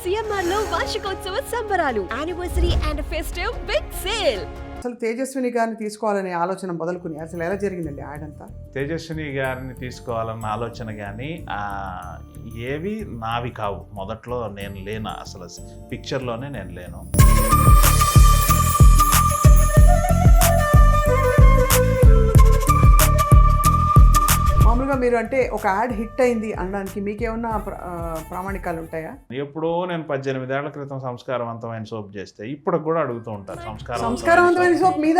CMR లో వార్షికోత్సవ సంబరాలు, anniversary and festive big sale. అసలు తేజస్విని గారిని తీసుకోవాలనే ఆలోచన మొదలుకుని అసలు ఎలా జరిగిందండి యాడ్ అంతా? తేజస్విని గారిని తీసుకోవాలన్న ఆలోచన కానీ ఏవి నావి కావు. మొదట్లో నేను లేను, అసలు పిక్చర్లోనే నేను లేను. మామూలుగా మీరు అంటే ఒక యాడ్ హిట్ అయింది అనడానికి మీకేమన్నా ప్రామాణికాలు ఉంటాయా? ఎప్పుడో నేను 18 ఏళ్ల క్రితం సంస్కారవంతమైన సోప్ చేస్తే ఇప్పుడు కూడా అడుగుతూ ఉంటారు సంస్కారవంతమైన సోప్ మీద.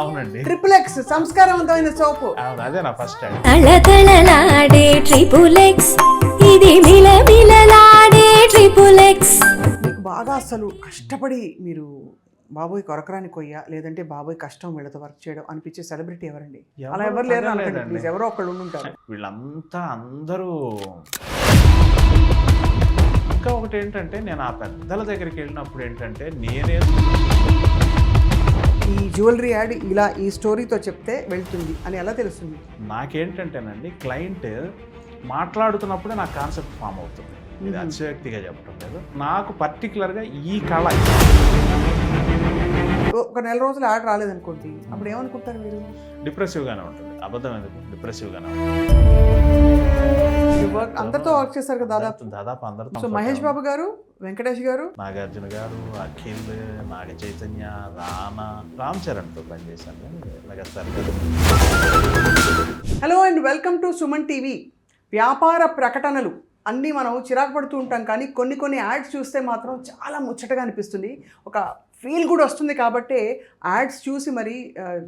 అవునండి, ట్రిపుల్ ఎక్స్ సంస్కారవంతమైన సోప్. అవును, అదే నా ఫస్ట్ యాడ్. తళతళలాడే ట్రిపుల్ ఎక్స్, ఇది మిలమిలలాడే ట్రిపుల్ ఎక్స్. మీకు బాగా అసలు కష్టపడి మీరు బాబోయ్ కొరకరాని కొయ్య లేదంటే బాబోయ్ కష్టం వీళ్ళతో వర్క్ చేయడం అనిపించే సెలబ్రిటీ ఎవరండి? అలా ఎవరు లేరు అనుకోండి, ప్లీజ్ ఎవరో ఒకళ్ళు ఉంటారు. వీళ్ళంతా అందరూ. ఇంకా ఒకటి ఏంటంటే, నేను ఆ పెద్దల దగ్గరికి వెళ్ళినప్పుడు ఏంటంటే నేనే ఈ జ్యువెలరీ యాడ్ ఇలా ఈ స్టోరీతో చెప్తే వెళ్తుంది అని ఎలా తెలుస్తుంది? నాకేంటంటేనండి, క్లయింట్ మాట్లాడుతున్నప్పుడే నాకు కాన్సెప్ట్ ఫామ్ అవుతుంది. ఇది అతిశయోక్తిగా చెప్పడం లేదు. నాకు పర్టికులర్గా ఈ కళ ఒక నెల రోజులు యాడ్ రాలేదనుకోండి, అప్పుడు ఏమనుకుంటారు మీరు? డిప్రెసివ్గానే ఉంటుంది. అబద్ధం ఎందుకు, డిప్రెసివ్గానే వర్క్ అందరితో వర్క్ చేస్తారు కదా దాదాపు అందరితో. సో మహేష్ బాబు గారు, వెంకటేష్ గారు, నాగార్జున గారు, అఖిల్, నాగ చైతన్య, రామ్ చరణ్తో పనిచేశాను. మెగాస్టార్ గారు. Hello and welcome to Suman TV. వ్యాపార ప్రకటనలు అన్నీ మనం చిరాకు పడుతూ ఉంటాం, కానీ కొన్ని యాడ్స్ చూస్తే మాత్రం చాలా ముచ్చటగా అనిపిస్తుంది, ఒక ఫీల్ కూడా వస్తుంది. కాబట్టి యాడ్స్ చూసి మరి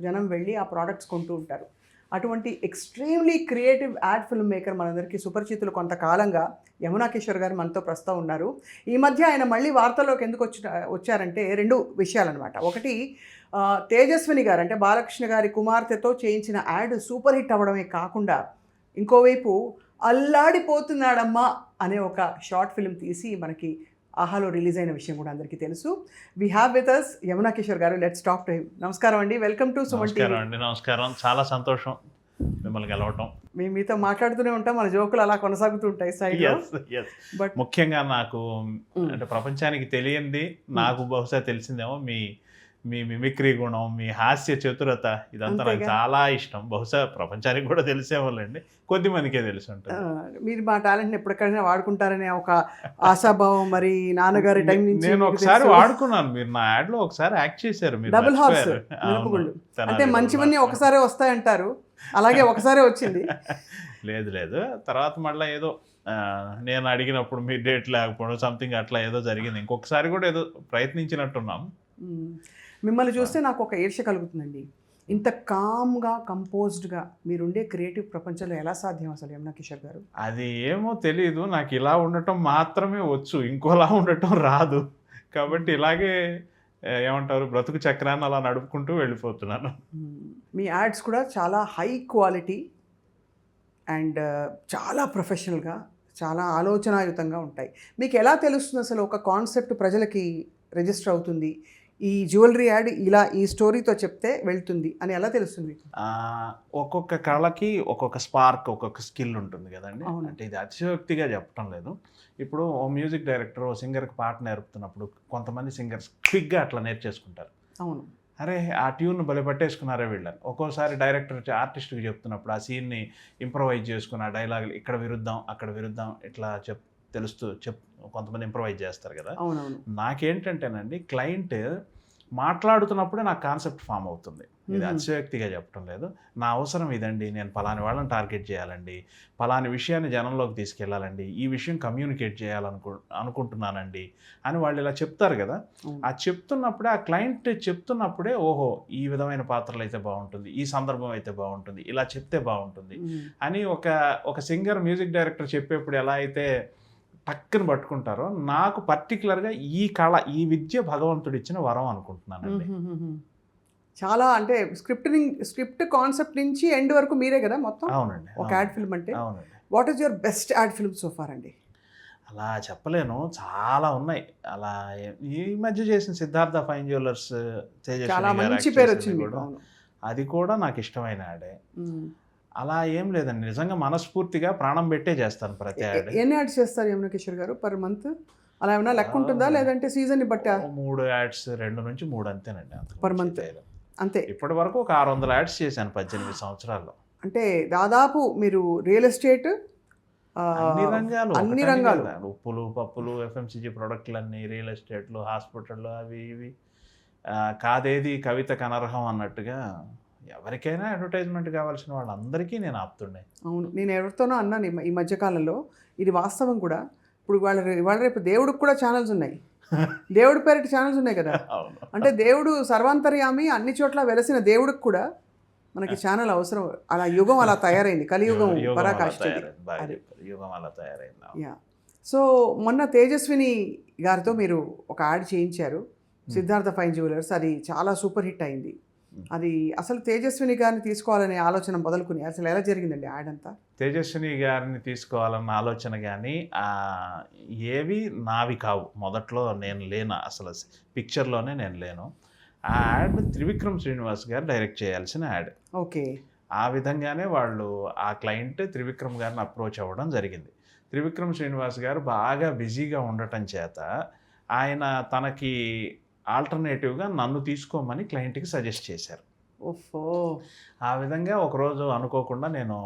జనం వెళ్ళి ఆ ప్రోడక్ట్స్ కొంటూ ఉంటారు. అటువంటి extremely creative ad film maker మనందరికీ సుపరిచితులు కొంతకాలంగా యమునా కిషోర్ గారు మనతో ప్రస్తుతం ఉన్నారు. ఈ మధ్య ఆయన మళ్ళీ వార్తల్లోకి ఎందుకు వచ్చారంటే రెండు విషయాలన్నమాట. ఒకటి, తేజస్విని గారు అంటే బాలకృష్ణ గారి కుమార్తెతో చేయించిన యాడ్ సూపర్ హిట్ అవ్వడమే కాకుండా, ఇంకోవైపు అల్లాడిపోతున్నాడమ్మా అనే ఒక షార్ట్ ఫిల్మ్ తీసి మనకి ఆహాలో రిలీజ్ అయిన విషయం కూడా అందరికీ తెలుసు. We have with us Yamuna Kishore గారు. Let's talk to him. నమస్కారం అండి, వెల్కమ్ టు సుమన్ టీవీ. నమస్కారం, చాలా సంతోషం మిమ్మల్ని కలవటం. మేము మీతో మాట్లాడుతూనే ఉంటాం, మన జోకులు అలా కొనసాగుతూ ఉంటాయి సైడ్. బట్ ముఖ్యంగా నాకు అంటే ప్రపంచానికి తెలియంది నాకు బహుశా తెలిసిందేమో మీ మిమిక్రీ గుణం, మీ హాస్య చతురత, ఇదంతా నాకు చాలా ఇష్టం. బహుశా ప్రపంచానికి కూడా తెలిసేవాళ్ళండి, కొద్ది మందికే తెలిసి ఉంటుంది. మీరు మా టాలెంట్ ఎప్పటికైనా వాడుకుంటారనే ఒక ఆశాభావం మరి నాన్నగారి టైం నుంచి. నేను ఒకసారి వాడుకున్నాను, మీరు నా యాడ్ లో ఒకసారి యాక్ట్ చేశారు. మీరు డబుల్ హార్స్ అంటే మంచివన్నీ ఒకసారి వస్తాయంటారు, అలాగే ఒకసారే వచ్చింది. లేదు, తర్వాత మళ్ళీ ఏదో నేను అడిగినప్పుడు మీ డేట్ లేకపోవడం సంథింగ్ అట్లా ఏదో జరిగింది. ఇంకొకసారి కూడా ఏదో ప్రయత్నించినట్టున్నాం. మిమ్మల్ని చూస్తే నాకు ఒక ఈర్ష్య కలుగుతుందండి. ఇంత కామ్గా కంపోజ్డ్గా మీరుండే క్రియేటివ్ ప్రపంచంలో ఎలా సాధ్యం అసలు యమునా కిషోర్ గారు? అది ఏమో తెలీదు, నాకు ఇలా ఉండటం మాత్రమే వచ్చు, ఇంకోలా ఉండటం రాదు. కాబట్టి ఇలాగే ఏమంటారు, బ్రతుకు చక్రాన్ని అలా నడుపుకుంటూ వెళ్ళిపోతున్నాను. మీ యాడ్స్ కూడా చాలా హై క్వాలిటీ అండ్ చాలా ప్రొఫెషనల్గా, చాలా ఆలోచనాయుతంగా ఉంటాయి. మీకు ఎలా తెలుస్తుంది అసలు ఒక కాన్సెప్ట్ ప్రజలకి రిజిస్టర్ అవుతుంది, ఈ జ్యువెలరీ యాడ్ ఇలా ఈ స్టోరీతో చెప్తే వెళ్తుంది అని ఎలా తెలుస్తుంది? ఒక్కొక్క కళకి ఒక్కొక్క స్పార్క్, ఒక్కొక్క స్కిల్ ఉంటుంది కదండి. అంటే ఇది అతిశయోక్తిగా చెప్పడం లేదు. ఇప్పుడు ఓ మ్యూజిక్ డైరెక్టర్ ఓ సింగర్కి పాట నేర్పుతున్నప్పుడు కొంతమంది సింగర్స్ క్విక్గా అట్లా నేర్చేసుకుంటారు. అవును, అరే ఆ ట్యూన్ భలే పట్టేసుకున్నారే వీళ్ళని. ఒక్కోసారి డైరెక్టర్ ఆర్టిస్ట్కి చెప్తున్నప్పుడు ఆ సీన్ని ఇంప్రవైజ్ చేసుకుని ఆ డైలాగులు ఇక్కడ విరుద్దాం అక్కడ విరుద్దాం ఇట్లా కొంతమంది ఇంప్రవైజ్ చేస్తారు కదా. నాకేంటంటేనండి, క్లయింట్ మాట్లాడుతున్నప్పుడే నాకు కాన్సెప్ట్ ఫామ్ అవుతుంది. ఇది అతిశయోక్తిగా చెప్పడం లేదు. నా అవసరం ఇదండి, నేను పలాని వాళ్ళని టార్గెట్ చేయాలండి, పలాని విషయాన్ని జనంలోకి తీసుకెళ్ళాలండి, ఈ విషయం కమ్యూనికేట్ అనుకుంటున్నానండి అని వాళ్ళు ఇలా చెప్తారు కదా. ఆ చెప్తున్నప్పుడే, ఆ క్లయింట్ చెప్తున్నప్పుడే, ఓహో ఈ విధమైన పాత్రలు అయితే బాగుంటుంది, ఈ సందర్భం అయితే బాగుంటుంది, ఇలా చెప్తే బాగుంటుంది అని ఒక సింగర్ మ్యూజిక్ డైరెక్టర్ చెప్పేప్పుడు ఎలా అయితే టక్కుని పట్టుకుంటారో, నాకు పర్టికులర్గా ఈ కళ, ఈ విద్య భగవంతుడు ఇచ్చిన వరం అనుకుంటున్నానండి. చాలా అంటే స్క్రిప్ట్ కాన్సెప్ట్ నుంచి ఎండ్ వరకు మీరే కదా మొత్తం. అవునండి, ఒక యాడ్ ఫిల్మ్ అంటే. అవునండి. What is your best ad film so far అండి? అలా చెప్పలేను, చాలా ఉన్నాయి. అలా ఈ మధ్య చేసిన సిద్ధార్థ ఫైన్ జ్యువెలర్స్, చాలా మంచి పేరు వచ్చింది, అది కూడా నాకు ఇష్టమైన యాడే. అలా ఏం లేదండి, నిజంగా మనస్ఫూర్తిగా ప్రాణం పెట్టే చేస్తాను ప్రతి యాడ్. ఎన్ని యాడ్స్ చేస్తారు యమునా కిషోర్ గారు పర్ మంత్? అలా ఏమైనా లెక్క ఉంటుందా లేదంటే సీజన్ని బట్టా? 3 యాడ్స్ 2 నుంచి 3 అంతేనండి. Per month. అంతే. ఇప్పటి వరకు ఒక 600 యాడ్స్ చేశాను 18 సంవత్సరాల్లో. అంటే దాదాపు మీరు రియల్ ఎస్టేట్ అన్ని రంగాలు అన్ని ఒకటని రంగాలు కదా. ఉప్పులు పప్పులు ఎఫ్ఎంసీజీ ప్రొడక్ట్లన్నీ, రియల్ ఎస్టేట్లు, హాస్పిటళ్ళు, అవి ఇవి. కాదేది కవితకు అనర్హం అన్నట్టుగా ఎవరికైనా అడ్వర్టైజ్మెంట్ కావాల్సిన వాళ్ళందరికీ నేను ఆపుతుండే. అవును, నేను ఎవరితోనో అన్నాను ఈ మధ్యకాలంలో, ఇది వాస్తవం కూడా. ఇప్పుడు వాళ్ళ రేపు దేవుడికి కూడా ఛానల్స్ ఉన్నాయి, దేవుడి పేరిట ఛానల్స్ ఉన్నాయి కదా. అవును. అంటే దేవుడు సర్వాంతర్యామి, అన్ని చోట్ల వెలసిన దేవుడికి కూడా మనకి ఛానల్ అవసరం. అలా యుగం అలా తయారైంది, కలియుగం పరాకాష్ఠ. యుగం అలా తయారైంది. యా. సో మొన్న తేజస్విని గారితో మీరు ఒక యాడ్ చేయించారు, సిద్ధార్థ ఫైన్ జ్యువెలర్స్. అది చాలా సూపర్ హిట్ అయింది. అది అసలు తేజస్విని గారిని తీసుకోవాలనే ఆలోచన మొదలుకుని అసలు ఎలా జరిగిందండి యాడ్ అంతా? తేజస్విని గారిని తీసుకోవాలన్న ఆలోచన కానీ ఏవి నావి కావు. మొదట్లో నేను లేను, అసలు పిక్చర్లోనే నేను లేను. ఆ యాడ్ త్రివిక్రమ్ శ్రీనివాస్ గారు డైరెక్ట్ చేయాల్సిన యాడ్. ఓకే. ఆ విధంగానే వాళ్ళు ఆ క్లయింట్ త్రివిక్రమ్ గారిని అప్రోచ్ అవ్వడం జరిగింది. త్రివిక్రమ్ శ్రీనివాస్ గారు బాగా బిజీగా ఉండటం చేత ఆయన తనకి ఆల్టర్నేటివ్గా నన్ను తీసుకోమని క్లయింట్కి సజెస్ట్ చేశారు. ఓహో. ఆ విధంగా ఒకరోజు అనుకోకుండా నేను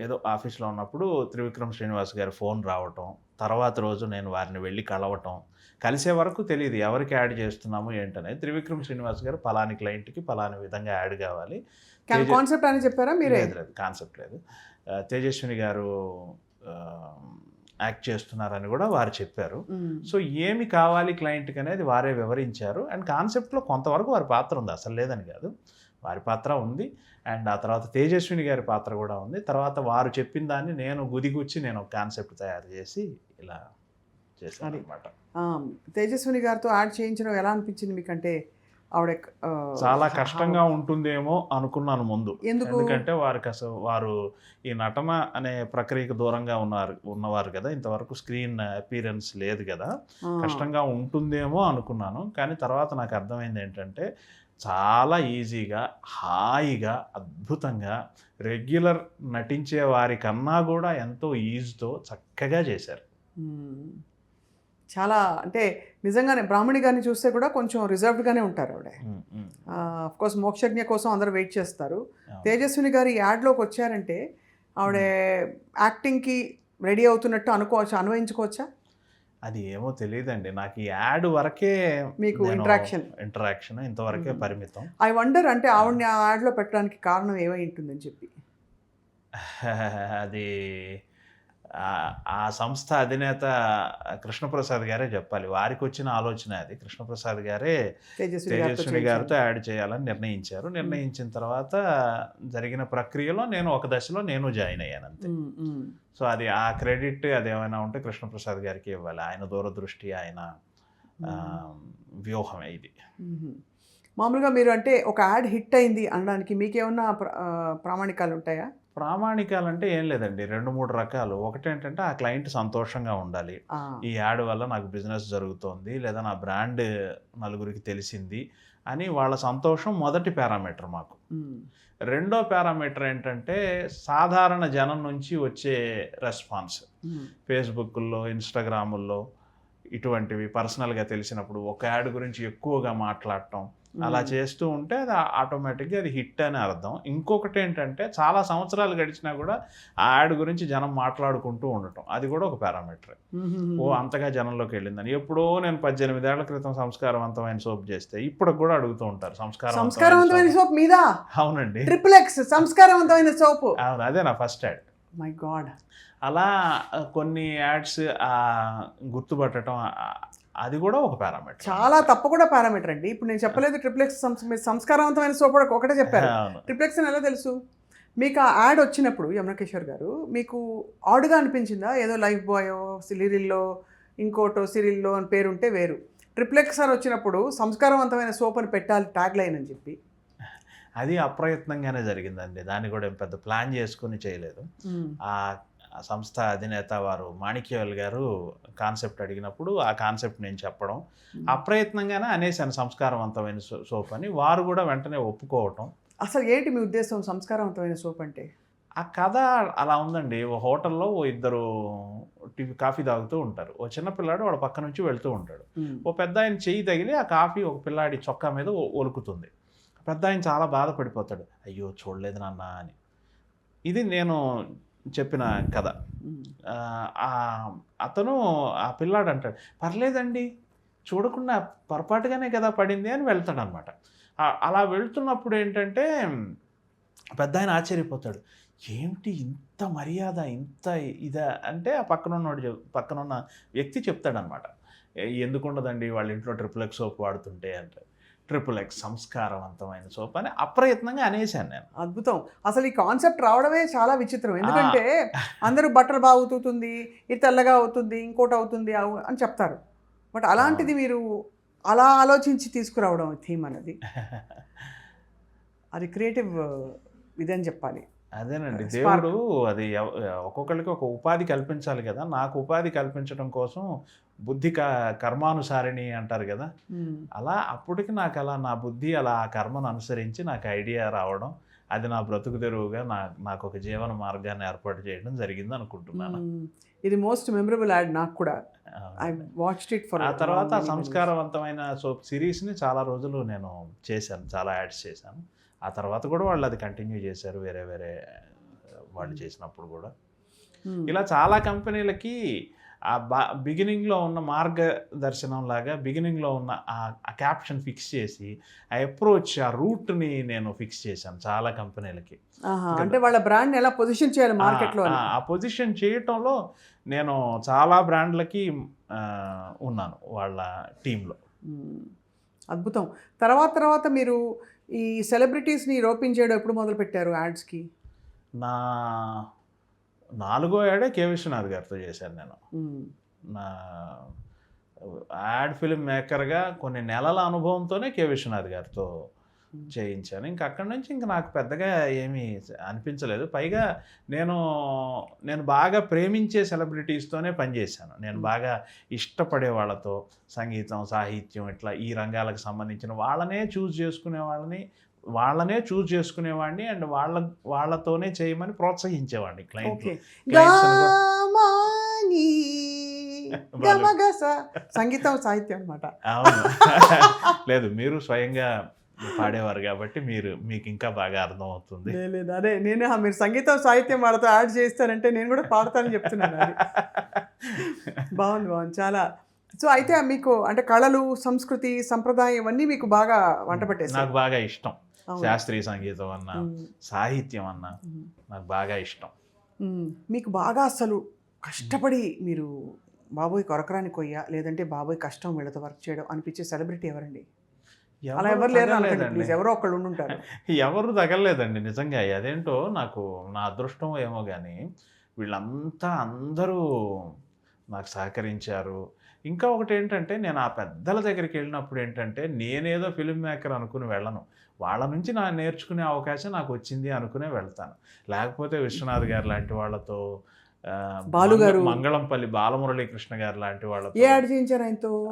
ఏదో ఆఫీస్లో ఉన్నప్పుడు త్రివిక్రమ్ శ్రీనివాస్ గారి ఫోన్ రావటం, తర్వాత రోజు నేను వారిని వెళ్ళి కలవటం, కలిసే వరకు తెలియదు ఎవరికి యాడ్ చేస్తున్నాము ఏంటనేది. త్రివిక్రమ్ శ్రీనివాస్ గారు పలాని క్లయింట్కి పలాని విధంగా యాడ్ కావాలి, కాన్సెప్ట్ అని చెప్పారా మీరే? లేదు, కాన్సెప్ట్ లేదు. తేజస్విని గారు యాక్ట్ చేస్తున్నారని కూడా వారు చెప్పారు. సో ఏమి కావాలి క్లయింట్కి అనేది వారే వివరించారు. అండ్ కాన్సెప్ట్లో కొంతవరకు వారి పాత్ర ఉంది, అసలు లేదని కాదు, వారి పాత్ర ఉంది. అండ్ ఆ తర్వాత తేజస్విని గారి పాత్ర కూడా ఉంది. తర్వాత వారు చెప్పిన దాన్ని నేను గుదిగుచ్చి నేను ఒక కాన్సెప్ట్ తయారు చేసి ఇలా చేశాను అనమాట. తేజస్విని గారితో యాడ్ చేయించడం ఎలా అనిపించింది మీకంటే? ఆవిడ చాలా కష్టంగా ఉంటుందేమో అనుకున్నాను ముందు. ఎందుకంటే వారికి అసలు వారు ఈ నటన అనే ప్రక్రియకు దూరంగా ఉన్నవారు కదా, ఇంతవరకు స్క్రీన్ అపీరెన్స్ లేదు కదా, కష్టంగా ఉంటుందేమో అనుకున్నాను. కానీ తర్వాత నాకు అర్థమైంది ఏంటంటే చాలా ఈజీగా, హాయిగా, అద్భుతంగా, రెగ్యులర్ నటించే వారికన్నా కూడా ఎంతో ఈజీతో చక్కగా చేశారు. చాలా అంటే నిజంగానే బ్రాహ్మణి గారిని చూస్తే కూడా కొంచెం రిజర్వ్డ్గానే ఉంటారు ఆవిడ. అఫ్కోర్స్ మోక్షజ్ఞ కోసం అందరూ వెయిట్ చేస్తారు. తేజస్విని గారి యాడ్లోకి వచ్చారంటే ఆవిడ యాక్టింగ్కి రెడీ అవుతున్నట్టు అన్వయించుకోవచ్చా? అది ఏమో తెలియదండి నాకు. ఈ యాడ్ వరకే మీకు ఇంటరాక్షన్ ఇంతవరకే పరిమితం. ఐ వండర్ అంటే ఆవిడని ఆ యాడ్లో పెట్టడానికి కారణం ఏమై ఉంటుందని చెప్పి. అది ఆ సంస్థ అధినేత కృష్ణప్రసాద్ గారే చెప్పాలి. వారికి వచ్చిన ఆలోచన అది. కృష్ణప్రసాద్ గారే తేజస్విని గారితో యాడ్ చేయాలని నిర్ణయించారు. నిర్ణయించిన తర్వాత జరిగిన ప్రక్రియలో నేను ఒక దశలో నేను జాయిన్ అయ్యాను అంతే. సో అది ఆ క్రెడిట్ అదేమైనా ఉంటే కృష్ణప్రసాద్ గారికి ఇవ్వాలి. ఆయన దూరదృష్టి, ఆయన వ్యూహమే ఇది. మామూలుగా మీరు అంటే ఒక యాడ్ హిట్ అయింది అనడానికి మీకేమన్నా ప్రామాణికాలు ఉంటాయా? ప్రామాణికాలంటే ఏం లేదండి, 2-3 రకాలు. ఒకటి ఏంటంటే ఆ క్లయింట్ సంతోషంగా ఉండాలి, ఈ యాడ్ వల్ల నాకు బిజినెస్ జరుగుతోంది లేదా నా బ్రాండ్ నలుగురికి తెలిసింది అని వాళ్ళ సంతోషం మొదటి పారామీటర్ మాకు. రెండో పారామీటర్ ఏంటంటే సాధారణ జనం నుంచి వచ్చే రెస్పాన్స్. ఫేస్బుక్లో, ఇన్స్టాగ్రాముల్లో ఇటువంటివి పర్సనల్గా తెలిసినప్పుడు ఒక యాడ్ గురించి ఎక్కువగా మాట్లాడటం, అలా చేస్తూ ఉంటే అది ఆటోమేటిక్గా అది హిట్ అని అర్థం. ఇంకొకటి ఏంటంటే చాలా సంవత్సరాలు గడిచినా కూడా ఆ యాడ్ గురించి జనం మాట్లాడుకుంటూ ఉండటం, అది కూడా ఒక పారామీటర్. అంతగా జనంలోకి వెళ్ళిందని. ఎప్పుడో నేను 18 ఏళ్ల క్రితం సంస్కారవంతమైన సోప్ చేస్తే ఇప్పుడు కూడా అడుగుతూ ఉంటారు సంస్కారవంతమైన సోప్ మీద. అవునండి, XXX సంస్కారవంతమైన సోప్. అవును, అదే నా ఫస్ట్ యాడ్. My God. అలా కొన్ని యాడ్స్ గుర్తుపట్టడం, అది కూడా ఒక పారామీటర్. చాలా తప్పకుండా పారామీటర్ అండి. ఇప్పుడు నేను చెప్పలేదు XXX సంస్కారవంతమైన సోప్ ఒకటే చెప్పారు. XXX అని ఎలా తెలుసు మీకు? ఆ యాడ్ వచ్చినప్పుడు యమునకేశ్వర్ గారు మీకు ఆడుగా అనిపించిందా? ఏదో లైఫ్ బాయో, సిరిల్లో, ఇంకోటో సిరిల్లో అని పేరుంటే వేరు. XXX అని వచ్చినప్పుడు సంస్కారవంతమైన సోప్ అని పెట్టాలి ట్యాగ్ లైన్ అని చెప్పి. అది అప్రయత్నంగానే జరిగిందండి. దాన్ని కూడా పెద్ద ప్లాన్ చేసుకుని చేయలేదు. ఆ సంస్థ అధినేత వారు మాణిక్యవేల్ గారు కాన్సెప్ట్ అడిగినప్పుడు ఆ కాన్సెప్ట్ నేను చెప్పడం, అప్రయత్నంగానే అనేసాను సంస్కారవంతమైన సోప్ అని. వారు కూడా వెంటనే ఒప్పుకోవటం. అసలు ఏంటి మీ ఉద్దేశం సంస్కారవంతమైన సోప్ అంటే? ఆ కథ అలా ఉందండి. ఓ హోటల్‌లో ఓ ఇద్దరు కాఫీ తాగుతూ ఉంటారు. ఓ చిన్న పిల్లాడు వాళ్ళ పక్క నుంచి వెళ్తూ ఉంటాడు. ఓ పెద్దాయన చెయ్యి తగిలి ఆ కాఫీ ఒక పిల్లాడి చొక్కా మీద ఒలుకుతుంది. పెద్దాయన చాలా బాధపడిపోతాడు. "అయ్యో! చూడలేదు నాన్న" అని. ఇది నేను చెప్పిన కథ. అతను ఆ పిల్లాడు అంటాడు, "పర్లేదండి, చూడకుండా పొరపాటుగానే కదా పడింది" అని వెళ్తాడనమాట. అలా వెళ్తున్నప్పుడు ఏంటంటే పెద్దాయన ఆశ్చర్యపోతాడు. "ఏమిటి ఇంత మర్యాద, ఇంత ఇదా" అంటే ఆ పక్కనున్న వ్యక్తి చెప్తాడనమాట. "ఎందుకుండదండి వాళ్ళ ఇంట్లో ట్రిపుల్ ఎక్స్ సోప్ వాడుతుంటే" అంటాడు. ట్రిపుల్ ఎక్స్ సంస్కారవంతమైన సోప్ అని అప్రయత్నంగా అనేశాను నేను. అద్భుతం. అసలు ఈ కాన్సెప్ట్ రావడమే చాలా విచిత్రం. ఎందుకంటే అందరూ బట్టలు బాగా ఉతుకుతుంది, ఇది తెల్లగా అవుతుంది, ఇంకోటి అవుతుంది అని చెప్తారు. బట్ అలాంటిది మీరు అలా ఆలోచించి తీసుకురావడం థీమ్ అనేది అది క్రియేటివ్ ఇదని చెప్పాలి. అదేనండి. దేవుడు అది ఒక్కొక్కళ్ళకి ఒక ఉపాధి కల్పించాలి కదా! నాకు ఉపాధి కల్పించడం కోసం బుద్ధి కర్మానుసారిణి అంటారు కదా! అలా అప్పటికి నాకు అలా నా బుద్ధి అలా ఆ కర్మను అనుసరించి నాకు ఐడియా రావడం, అది నా బ్రతుకు తెరువుగా నాకు ఒక జీవన మార్గాన్ని ఏర్పాటు చేయడం జరిగింది అనుకుంటున్నాను. ఇది మోస్ట్ మెమరబుల్ యాడ్ నాకు కూడా. I watched it for. ఆ తర్వాత సంస్కారవంతమైన సోప్ సిరీస్‌ని చాలా రోజులు నేను చేశాను. చాలా యాడ్స్ చేశాను. ఆ తర్వాత కూడా వాళ్ళు అది కంటిన్యూ చేశారు వేరే వాళ్ళు చేసినప్పుడు కూడా. ఇలా చాలా కంపెనీలకి ఆ బిగినింగ్లో ఉన్న మార్గదర్శనం లాగా బిగినింగ్లో ఉన్న ఆ క్యాప్షన్ ఫిక్స్ చేసి ఆ అప్రోచ్ ఆ రూట్ని నేను ఫిక్స్ చేశాను చాలా కంపెనీలకి. అంటే వాళ్ళ బ్రాండ్ని ఎలా పొజిషన్ చేయాలి మార్కెట్లో ఆ పొజిషన్ చేయటంలో నేను చాలా బ్రాండ్లకి ఉన్నాను వాళ్ళ టీంలో. అద్భుతం. తర్వాత మీరు ఈ సెలబ్రిటీస్ని రోపించేయడం ఎప్పుడు మొదలుపెట్టారు యాడ్స్కి? నా 4వ యాడే కె విశ్వనాథ్ గారితో చేశాను నేను. నా యాడ్ ఫిల్మ్ మేకర్గా కొన్ని నెలల అనుభవంతోనే కె విశ్వనాథ్ గారితో చేయించాను. ఇంక అక్కడి నుంచి ఇంక నాకు పెద్దగా ఏమీ అనిపించలేదు. పైగా నేను బాగా ప్రేమించే సెలబ్రిటీస్తోనే పనిచేశాను. నేను బాగా ఇష్టపడే వాళ్ళతో సంగీతం, సాహిత్యం ఇట్లా ఈ రంగాలకు సంబంధించిన వాళ్ళనే చూజ్ చేసుకునేవాడిని అండ్ వాళ్ళతోనే చేయమని ప్రోత్సహించేవాడిని సంగీతం సాహిత్యం అనమాట. అవును. లేదు, మీరు స్వయంగా పాడేవారు కాబట్టి మీకు ఇంకా బాగా అర్థమవుతుంది. లేదు, అదే నేను మీరు సంగీతం సాహిత్యం వాళ్ళతో యాడ్ చేస్తానంటే నేను కూడా పాడతానని చెప్తున్నాను. అది బాగుంది చాలా. సో అయితే మీకు అంటే కళలు, సంస్కృతి, సంప్రదాయం ఇవన్నీ మీకు బాగా వంట పట్టేసి? నాకు బాగా ఇష్టం. శాస్త్రీయ సంగీతం అన్నా, సాహిత్యం అన్నా నాకు బాగా ఇష్టం. మీకు బాగా అసలు కష్టపడి మీరు బాబోయ్ కొరకరాని కొయ్య, లేదంటే బాబోయ్ కష్టం వీళ్ళతో వర్క్ చేయడం అనిపించే సెలబ్రిటీ ఎవరండి? అలా ఎవరు లేరు అనుకోండి, ఎవరో ఒకళ్ళు ఉంటారు. ఎవరు తగలలేదండి నిజంగా. అదేంటో నాకు నా అదృష్టం ఏమో కానీ అందరూ నాకు సహకరించారు. ఇంకా ఒకటి ఏంటంటే నేను ఆ పెద్దల దగ్గరికి వెళ్ళినప్పుడు ఏంటంటే నేనేదో ఫిల్మ్ మేకర్ అనుకుని వెళ్ళను. వాళ్ళ నుంచి నేర్చుకునే అవకాశం నాకు వచ్చింది అనుకునే వెళ్తాను. లేకపోతే విశ్వనాథ్ గారు లాంటి వాళ్ళతో, మంగళంపల్లి బాలమురళీకృష్ణ గారు లాంటి వాళ్ళతో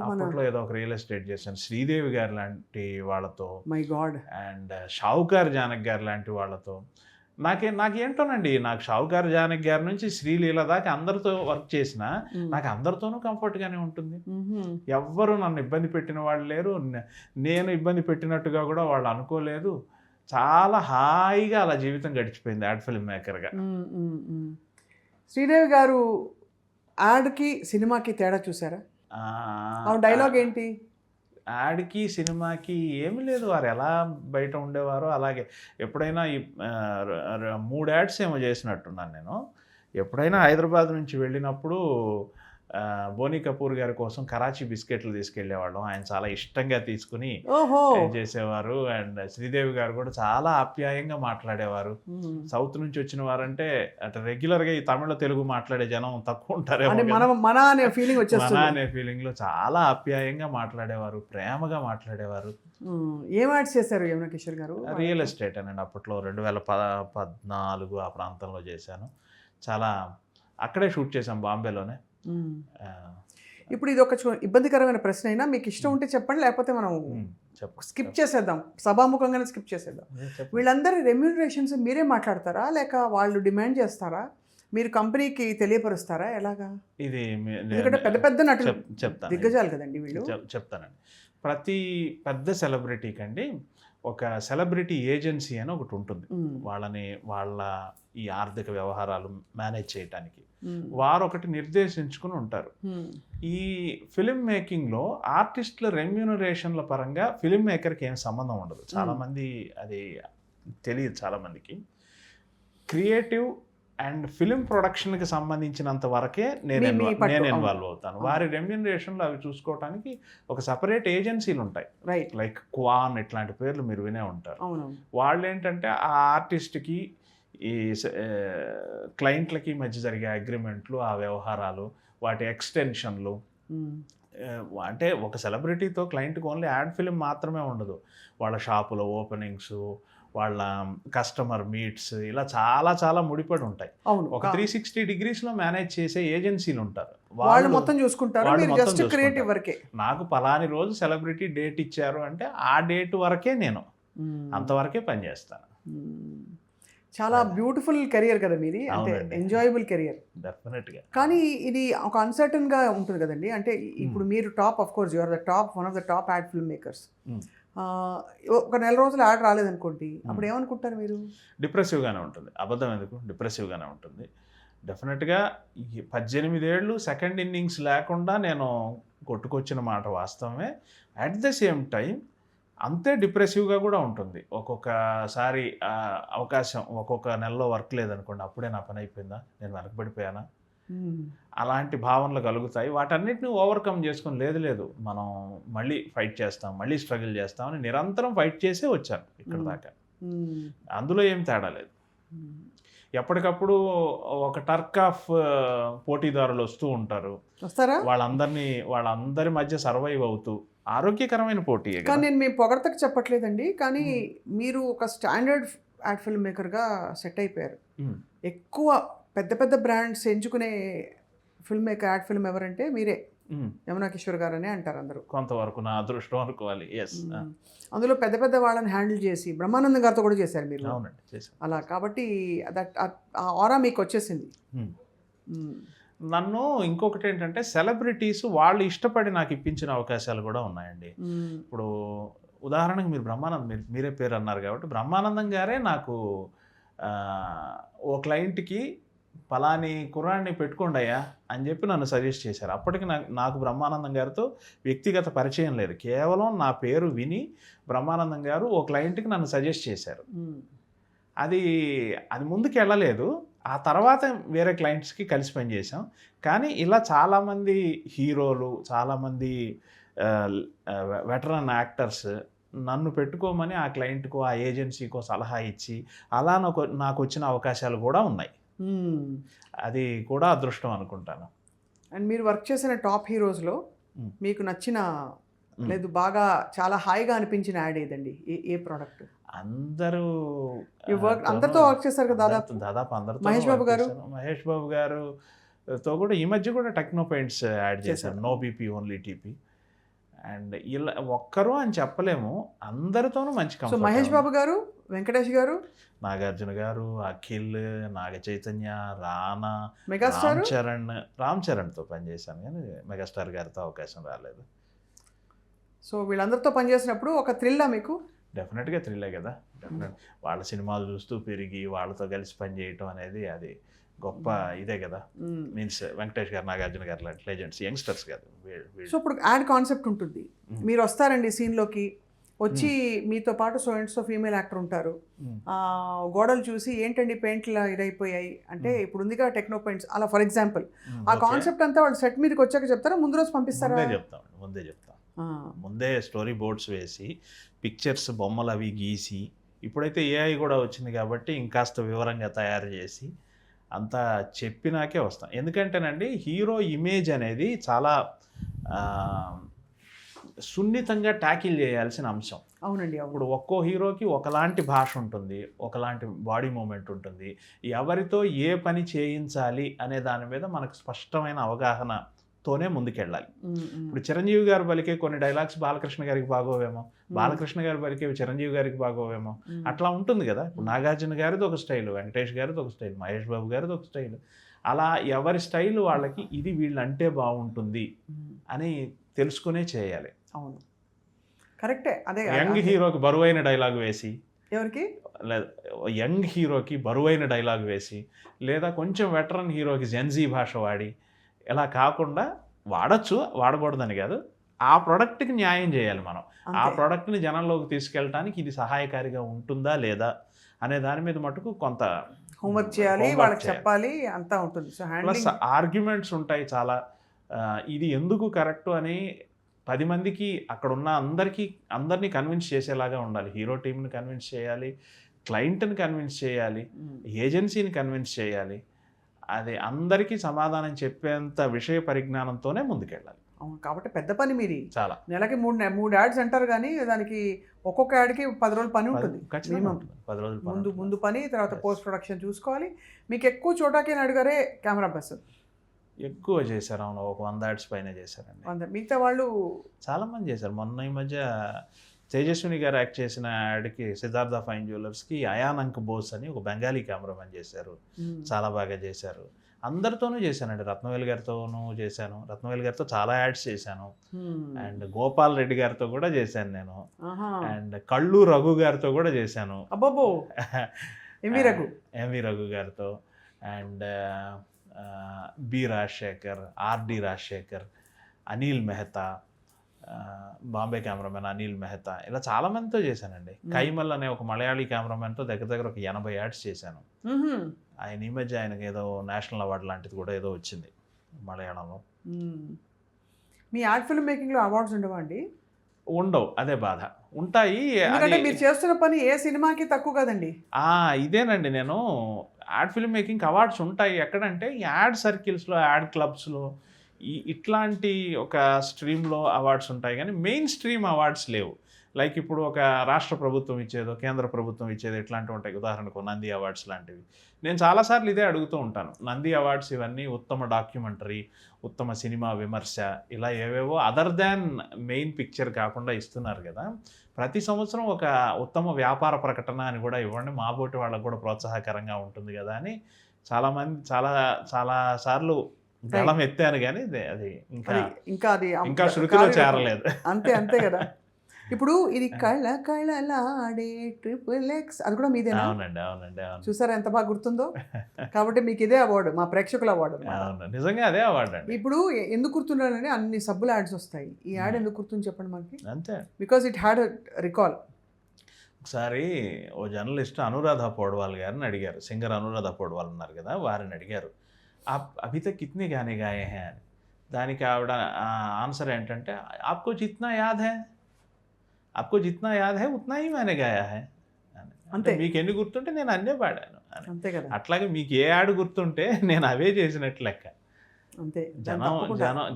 అప్పట్లో ఏదో ఒక రియల్ ఎస్టేట్ చేశాను. శ్రీదేవి గారు లాంటి వాళ్ళతో, మై గాడ్, అండ్ షావుకార్ జానక్ గారు లాంటి వాళ్ళతో నాకేంటోనండి, నాకు షావుకార్ జానక్ గారి నుంచి శ్రీలీల దాకా అందరితో వర్క్ చేసిన నాకు అందరితోనూ కంఫర్ట్గానే ఉంటుంది. ఎవ్వరు నన్ను ఇబ్బంది పెట్టిన వాళ్ళు లేరు, నేను ఇబ్బంది పెట్టినట్టుగా కూడా వాళ్ళు అనుకోలేదు. చాలా హాయిగా అలా జీవితం గడిచిపోయింది యాడ్ ఫిల్మ్ మేకర్గా. శ్రీదేవి గారు యాడ్కి సినిమాకి తేడా చూసారా? డైలాగ్ ఏంటి? యాడ్కి సినిమాకి ఏమీ లేదు. వారు ఎలా బయట ఉండేవారో అలాగే. ఎప్పుడైనా 3 యాడ్స్ ఏమో చేసినట్టున్నాను నేను. ఎప్పుడైనా హైదరాబాద్ నుంచి వెళ్ళినప్పుడు బోనీ కపూర్ గారి కోసం కరాచీ బిస్కెట్లు తీసుకెళ్లేవాళ్ళం. ఆయన చాలా ఇష్టంగా తీసుకుని చేసేవారు. అండ్ శ్రీదేవి గారు కూడా చాలా ఆప్యాయంగా మాట్లాడేవారు. సౌత్ నుంచి వచ్చిన వారంటే అటు రెగ్యులర్గా ఈ తమిళ తెలుగు మాట్లాడే జనం తక్కువ ఉంటారేమో, మన అనే ఫీలింగ్ లో చాలా ఆప్యాయంగా మాట్లాడేవారు, ప్రేమగా మాట్లాడేవారు. ఏం యాడ్స్ చేశారు యమునా కిషోర్ గారు? రియల్ ఎస్టేట్ అని అప్పట్లో 2014 ఆ ప్రాంతంలో చేశాను. చాలా అక్కడే షూట్ చేశాం, బాంబేలోనే. ఇప్పుడు ఇది ఒక ఇబ్బందికరమైన ప్రశ్న అయినా మీకు ఇష్టం ఉంటే చెప్పండి, లేకపోతే మనం స్కిప్ చేసేద్దాం, సభాముఖంగానే స్కిప్ చేసేద్దాం. వీళ్ళందరి రెమ్యూనరేషన్స్ మీరే మాట్లాడతారా, లేక వాళ్ళు డిమాండ్ చేస్తారా, మీరు కంపెనీకి తెలియపరుస్తారా, ఎలాగా? ఇది ఎందుకంటే పెద్ద పెద్ద నటులు చెప్తాను, దిగ్గజాలు కదండి వీళ్ళు. చెప్తానండి. ప్రతి పెద్ద సెలబ్రిటీకి అండి ఒక సెలబ్రిటీ ఏజెన్సీ అని ఒకటి ఉంటుంది. వాళ్ళ ఈ ఆర్థిక వ్యవహారాలు మేనేజ్ చేయడానికి వారు ఒకటి నిర్దేశించుకుని ఉంటారు. ఈ ఫిల్మ్ మేకింగ్లో ఆర్టిస్టుల రెమ్యూనరేషన్ల పరంగా ఫిల్మ్ మేకర్కి ఏం సంబంధం ఉండదు. చాలామంది అది తెలియదు. చాలామందికి క్రియేటివ్ అండ్ ఫిలిం ప్రొడక్షన్కి సంబంధించినంత వరకే నేను ఇన్వాల్వ్ అవుతాను. వారి రెమ్యూనరేషన్లు అవి చూసుకోవడానికి ఒక సపరేట్ ఏజెన్సీలు ఉంటాయి, రైట్? లైక్ క్వాన్ ఇట్లాంటి పేర్లు మీరు వినే ఉంటారు. వాళ్ళు ఏంటంటే ఆ ఆర్టిస్ట్కి ఈ క్లయింట్లకి మధ్య జరిగే అగ్రిమెంట్లు, ఆ వ్యవహారాలు, వాటి ఎక్స్టెన్షన్లు. అంటే ఒక సెలబ్రిటీతో క్లయింట్కి ఓన్లీ యాడ్ ఫిలిం మాత్రమే ఉండదు. వాళ్ళ షాపులో ఓపెనింగ్స్, వాళ్ళ కస్టమర్ మీట్స్, ఇలా చాలా చాలా ముడిపడి ఉంటాయి. ఒక 360 degreesలో మేనేజ్ చేసే ఏజెన్సీలు ఉంటారు. వాళ్ళు మొత్తం చూసుకుంటారు, మీరు జస్ట్ క్రియేటివ్ వరకే. నాకు పలాని రోజు సెలబ్రిటీ డేట్ ఇచ్చారు అంటే ఆ డేట్ వరకే నేను అంతవరకే పనిచేస్తాను. చాలా బ్యూటిఫుల్ కెరియర్ కదా మీది, అంటే ఎంజాయబుల్ కెరియర్ డెఫినెట్గా. కానీ ఇది ఒక అన్సర్టన్గా ఉంటుంది కదండి. అంటే ఇప్పుడు మీరు top, of course you are the top, one of the top ad film makers. ఒక నెల రోజులు యాడ్ రాలేదనుకోండి, అప్పుడు ఏమనుకుంటారు మీరు? డిప్రెసివ్గానే ఉంటుంది. అబద్ధం ఎందుకు, డిప్రెసివ్గానే ఉంటుంది డెఫినెట్గా. 18 ఏళ్ళు సెకండ్ ఇన్నింగ్స్ లేకుండా నేను కొట్టుకొచ్చిన మాట వాస్తవమే. అట్ ద సేమ్ టైం అంతే డిప్రెసివ్గా కూడా ఉంటుంది. ఒక్కొక్కసారి అవకాశం ఒక్కొక్క నెలలో వర్క్ లేదనుకోండి, అప్పుడే నా పని అయిపోయిందా, నేను వెనకబడిపోయానా, అలాంటి భావనలు కలుగుతాయి. వాటన్నిటిని ఓవర్కమ్ చేసుకొని లేదు మనం మళ్ళీ ఫైట్ చేస్తాం, మళ్ళీ స్ట్రగుల్ చేస్తామని నిరంతరం ఫైట్ చేసే వచ్చాను ఇక్కడ దాకా. అందులో ఏం తేడా లేదు. ఎప్పటికప్పుడు ఒక టర్క్ ఆఫ్ పోటీదారులు వస్తూ ఉంటారు, వాళ్ళందరి మధ్య సర్వైవ్ అవుతూ ఆరోగ్యకరమైన పోటీ. కానీ నేను మీ పొగడతకు చెప్పట్లేదండి, కానీ మీరు ఒక స్టాండర్డ్ యాడ్ ఫిల్మ్ మేకర్గా సెట్ అయిపోయారు. ఎక్కువ పెద్ద పెద్ద బ్రాండ్స్ ఎంచుకునే ఫిల్మ్ మేకర్, యాడ్ ఫిల్మ్ ఎవరంటే మీరే, యమునా కిషోర్ గారు అనే అంటారు అందరూ. కొంతవరకు నా అదృష్టం అనుకోవాలి. అందులో పెద్ద పెద్ద వాళ్ళని హ్యాండిల్ చేసి బ్రహ్మానందం గారితో కూడా చేశారు మీరు. అలా కాబట్టి ఆ ఆరా మీకు వచ్చేసింది. నన్ను ఇంకొకటి ఏంటంటే సెలబ్రిటీస్ వాళ్ళు ఇష్టపడి నాకు ఇప్పించిన అవకాశాలు కూడా ఉన్నాయండి. ఇప్పుడు ఉదాహరణకు మీరు మీరే పేరు అన్నారు కాబట్టి బ్రహ్మానందం గారే నాకు ఓ క్లయింట్కి పలాని కుర్రాన్ని పెట్టుకోండి అయ్యా అని చెప్పి నన్ను సజెస్ట్ చేశారు. అప్పటికి నాకు బ్రహ్మానందం గారితో వ్యక్తిగత పరిచయం లేదు. కేవలం నా పేరు విని బ్రహ్మానందం గారు ఓ క్లయింట్కి నన్ను సజెస్ట్ చేశారు. అది ముందుకు వెళ్ళలేదు. ఆ తర్వాత వేరే క్లయింట్స్కి కలిసి పనిచేసాం. కానీ ఇలా చాలామంది హీరోలు, చాలామంది వెటరన్ యాక్టర్స్ నన్ను పెట్టుకోమని ఆ క్లయింట్కో ఆ ఏజెన్సీకో సలహా ఇచ్చి అలా నాకు వచ్చిన అవకాశాలు కూడా ఉన్నాయి. అది కూడా అదృష్టం అనుకుంటాను. అండ్ మీరు వర్క్ చేసిన టాప్ హీరోస్లో మీకు నచ్చిన లేదు బాగా చాలా హాయిగా అనిపించిన యాడ్ ఏదండి? ఏ ప్రోడక్ట్? అందరితో వర్క్ చేశారు కదా దాదాపు అందరితో. మహేష్ బాబు గారుతో కూడా ఈ మధ్య కూడా టెక్నో పెయింట్స్ యాడ్ చేశారు, no BP only TP. And ఇలా ఒక్కరు అని చెప్పలేము, అందరితోనూ మంచి కంఫర్ట్. మహేష్ బాబు గారు, వెంకటేష్ గారు, నాగార్జున గారు, అఖిల్, నాగ చైతన్య, రానా, మెగాస్టార్ రామ్ చరణ్తో పనిచేశాను, కానీ మెగాస్టార్ గారితో అవకాశం రాలేదు. సో వీళ్ళందరితో పనిచేసినప్పుడు ఒక థ్రిల్లా మీకు? డెఫినెట్గా థ్రిల్లే కదా. వాళ్ళ సినిమాలు చూస్తూ పెరిగి వాళ్ళతో కలిసి పనిచేయటం అనేది అది గొప్ప ఇదే కదా. మీన్స్ వెంకటేష్ గారు, నాగార్జున గారు లాంటి లెజెండ్స్, యంగ్స్టర్స్ కాదు. సో ఇప్పుడు యాడ్ కాన్సెప్ట్ ఉంటుంది, మీరు వస్తారండి సీన్లోకి, వచ్చి మీతో పాటు so and so female actor ఉంటారు. గోడలు చూసి ఏంటండి పెయింట్లు ఇదైపోయాయి అంటే ఇప్పుడు ఉందిగా టెక్నో పెయింట్స్, అలా ఫర్ ఎగ్జాంపుల్ ఆ కాన్సెప్ట్ అంతా వాళ్ళు సెట్ మీదకి వచ్చాక చెప్తారా, ముందు రోజు పంపిస్తారా? ముందే చెప్తాం. ముందే స్టోరీ బోర్డ్స్ వేసి పిక్చర్స్, బొమ్మలు అవి గీసి, ఇప్పుడైతే ఏఐ కూడా వచ్చింది కాబట్టి ఇంకాస్త వివరంగా తయారు చేసి అంతా చెప్పినాకే వస్తాం. ఎందుకంటేనండి హీరో ఇమేజ్ అనేది చాలా సున్నితంగా ట్యాకిల్ చేయాల్సిన అంశం. అవునండి. ఇప్పుడు ఒక్కో హీరోకి ఒకలాంటి భాష ఉంటుంది, ఒకలాంటి బాడీ మూమెంట్ ఉంటుంది. ఎవరితో ఏ పని చేయించాలి అనే దాని మీద మనకు స్పష్టమైన అవగాహన తోనే ముందుకెళ్ళాలి. ఇప్పుడు చిరంజీవి గారు పలికే కొన్ని డైలాగ్స్ బాలకృష్ణ గారికి బాగోవేమో, బాలకృష్ణ గారు పలికే చిరంజీవి గారికి బాగోవేమో, అట్లా ఉంటుంది కదా. ఇప్పుడు నాగార్జున గారిది ఒక స్టైల్, వెంకటేష్ గారిది ఒక స్టైల్, మహేష్ బాబు గారిది ఒక స్టైల్, అలా ఎవరి స్టైల్ వాళ్ళకి ఇది వీళ్ళంటే బాగుంటుంది అని తెలుసుకునే చేయాలి. అవును, కరెక్టే. అదే యంగ్ హీరోకి బరువైన డైలాగ్ వేసి, ఎవరికి లేదా యంగ్ హీరోకి బరువైన డైలాగ్ వేసి, లేదా కొంచెం వెటరన్ హీరోకి జెన్జీ భాష వాడి, ఇలా కాకుండా వాడచ్చు, వాడకూడదని కాదు, ఆ ప్రోడక్ట్కి న్యాయం చేయాలి మనం. ఆ ప్రోడక్ట్ని జనంలోకి తీసుకెళ్ళడానికి ఇది సహాయకారిగా ఉంటుందా లేదా అనే దాని మీద మటుకు కొంత హోంవర్క్ చేయాలి, వాళ్ళకి చెప్పాలి, అంతా ఉంటుంది. సో ప్లస్ ఆర్గ్యుమెంట్స్ ఉంటాయి చాలా. ఇది ఎందుకు కరెక్టు అని 10 మందికి అక్కడ ఉన్న అందరినీ కన్విన్స్ చేసేలాగా ఉండాలి. హీరో టీంని కన్విన్స్ చేయాలి, క్లయింట్ని కన్విన్స్ చేయాలి, ఏజెన్సీని కన్విన్స్ చేయాలి. అది అందరికీ సమాధానం చెప్పేంత విషయ పరిజ్ఞానంతోనే ముందుకెళ్ళాలి. అవును, కాబట్టి పెద్ద పని మీది. చాలా నెలకి మూడు యాడ్స్ అంటారు, కానీ దానికి ఒక్కొక్క యాడ్కి 10 రోజుల పని ఉంటుంది. ఖచ్చితంగా ఉంటుంది. 10 రోజులు ముందు పని, తర్వాత పోస్ట్ ప్రొడక్షన్ చూసుకోవాలి. మీకు ఎక్కువ చోటాకే నాయుడు గారే కెమెరా పర్సన్. ఎక్కువ చేశారు. అవును, ఒక 100 యాడ్స్ పైన చేశారండి. మిగతా వాళ్ళు చాలా మంది చేశారు. మొన్న ఈ మధ్య తేజస్విని గారు యాక్ట్ చేసిన యాడ్కి సిద్ధార్థ ఫైన్ జ్యువెలర్స్కి అయానంక్ బోస్ అని ఒక బెంగాలీ కెమెరామెన్ చేశారు. చాలా బాగా చేశారు. అందరితోనూ చేశానండి. రత్నవేల్ గారితోనూ చేశాను. రత్నవేల్ గారితో చాలా యాడ్స్ చేశాను. అండ్ గోపాల్ రెడ్డి గారితో కూడా చేశాను నేను. అండ్ కళ్ళు రఘు గారితో కూడా చేశాను. అబ్బో, ఎంవి రఘు గారితో. అండ్ బి రాజశేఖర్, ఆర్డి రాజశేఖర్, అనిల్ మెహతా, బాంబే కెమెరామెన్ అనిల్ మెహతా, ఇలా చాలా మందితో చేశానండి. కైమల్ అనే ఒక మలయాళీ కెమెరామెన్తో దగ్గర ఒక 80 యాడ్స్ చేశాను. ఆయన ఈ మధ్య ఆయనకి ఏదో నేషనల్ అవార్డు లాంటిది కూడా ఏదో వచ్చింది మలయాళంలో. మీ యాడ్ ఫిల్మ్ మేకింగ్లో అవార్డ్స్ ఉండవా అండి? ఉండవు, అదే బాధ. ఉంటాయి. మీరు చేస్తున్న పని ఏ సినిమాకి తక్కువ కదండి. ఇదేనండి, నేను యాడ్ ఫిల్మ్ మేకింగ్ అవార్డ్స్ ఉంటాయి. ఎక్కడంటే యాడ్ సర్కిల్స్లో, యాడ్ క్లబ్స్లో, ఇట్లాంటి ఒక స్ట్రీమ్లో అవార్డ్స్ ఉంటాయి, కానీ మెయిన్ స్ట్రీమ్ అవార్డ్స్ లేవు. లైక్ ఇప్పుడు ఒక రాష్ట్ర ప్రభుత్వం ఇచ్చేదో, కేంద్ర ప్రభుత్వం ఇచ్చేదో ఇట్లాంటివి ఉంటాయి. ఉదాహరణకు నంది అవార్డ్స్ లాంటివి. నేను చాలాసార్లు ఇదే అడుగుతూ ఉంటాను. నంది అవార్డ్స్ ఇవన్నీ ఉత్తమ డాక్యుమెంటరీ, ఉత్తమ సినిమా విమర్శ, ఇలా ఏవేవో అదర్ దాన్ మెయిన్ పిక్చర్ కాకుండా ఇస్తున్నారు కదా. ప్రతి సంవత్సరం ఒక ఉత్తమ వ్యాపార ప్రకటన అని కూడా ఇవ్వండి, మా బోటి వాళ్ళకు కూడా ప్రోత్సాహకరంగా ఉంటుంది కదా అని చాలామంది చాలా సార్లు గళం ఎత్తాను, కానీ అది ఇంకా శృతిలో చేరలేదు. అంతే కదా. ఇప్పుడు ఇది కళలాడే XXX అది కూడా మీదేనా? అవునండి. చూసారా ఎంత బాగా గుర్తుందో. కాబట్టి మీకు ఇదే అవార్డు, మా ప్రేక్షకుల అవార్డు. నిజంగా అదే అవార్డు అండి. ఇప్పుడు ఎందుకు గుర్తుండాలని అన్ని సబ్బుల యాడ్స్ వస్తాయి, ఈ యాడ్ ఎందుకు గుర్తుంది చెప్పండి మనకి? అంతే, బికాజ్ ఇట్ హ్యాడ్ రికాల్. ఒకసారి ఓ జర్నలిస్ట్ అనురాధ పౌడ్వాల్ గారిని అడిగారు. సింగర్ అనురాధ పౌడ్వాల్ ఉన్నారు కదా, వారిని అడిగారు అభి తక్ కిత్నే గానే గాయే హై అని. దానికి ఆవిడ ఆన్సర్ ఏంటంటే, ఆప్కో జిత్నా యాద్ హై, आपको जितना याद है उतना ही मैंने गाया है. అంటే మీకు ఎన్ని గుర్తుంటే నేను అన్నే పాడాను. అంతే కదా. అట్లాగే మీకు ఏ యాడ్ గుర్తుంటే నేను అవే చేసినట్లు లెక్క. అంతే.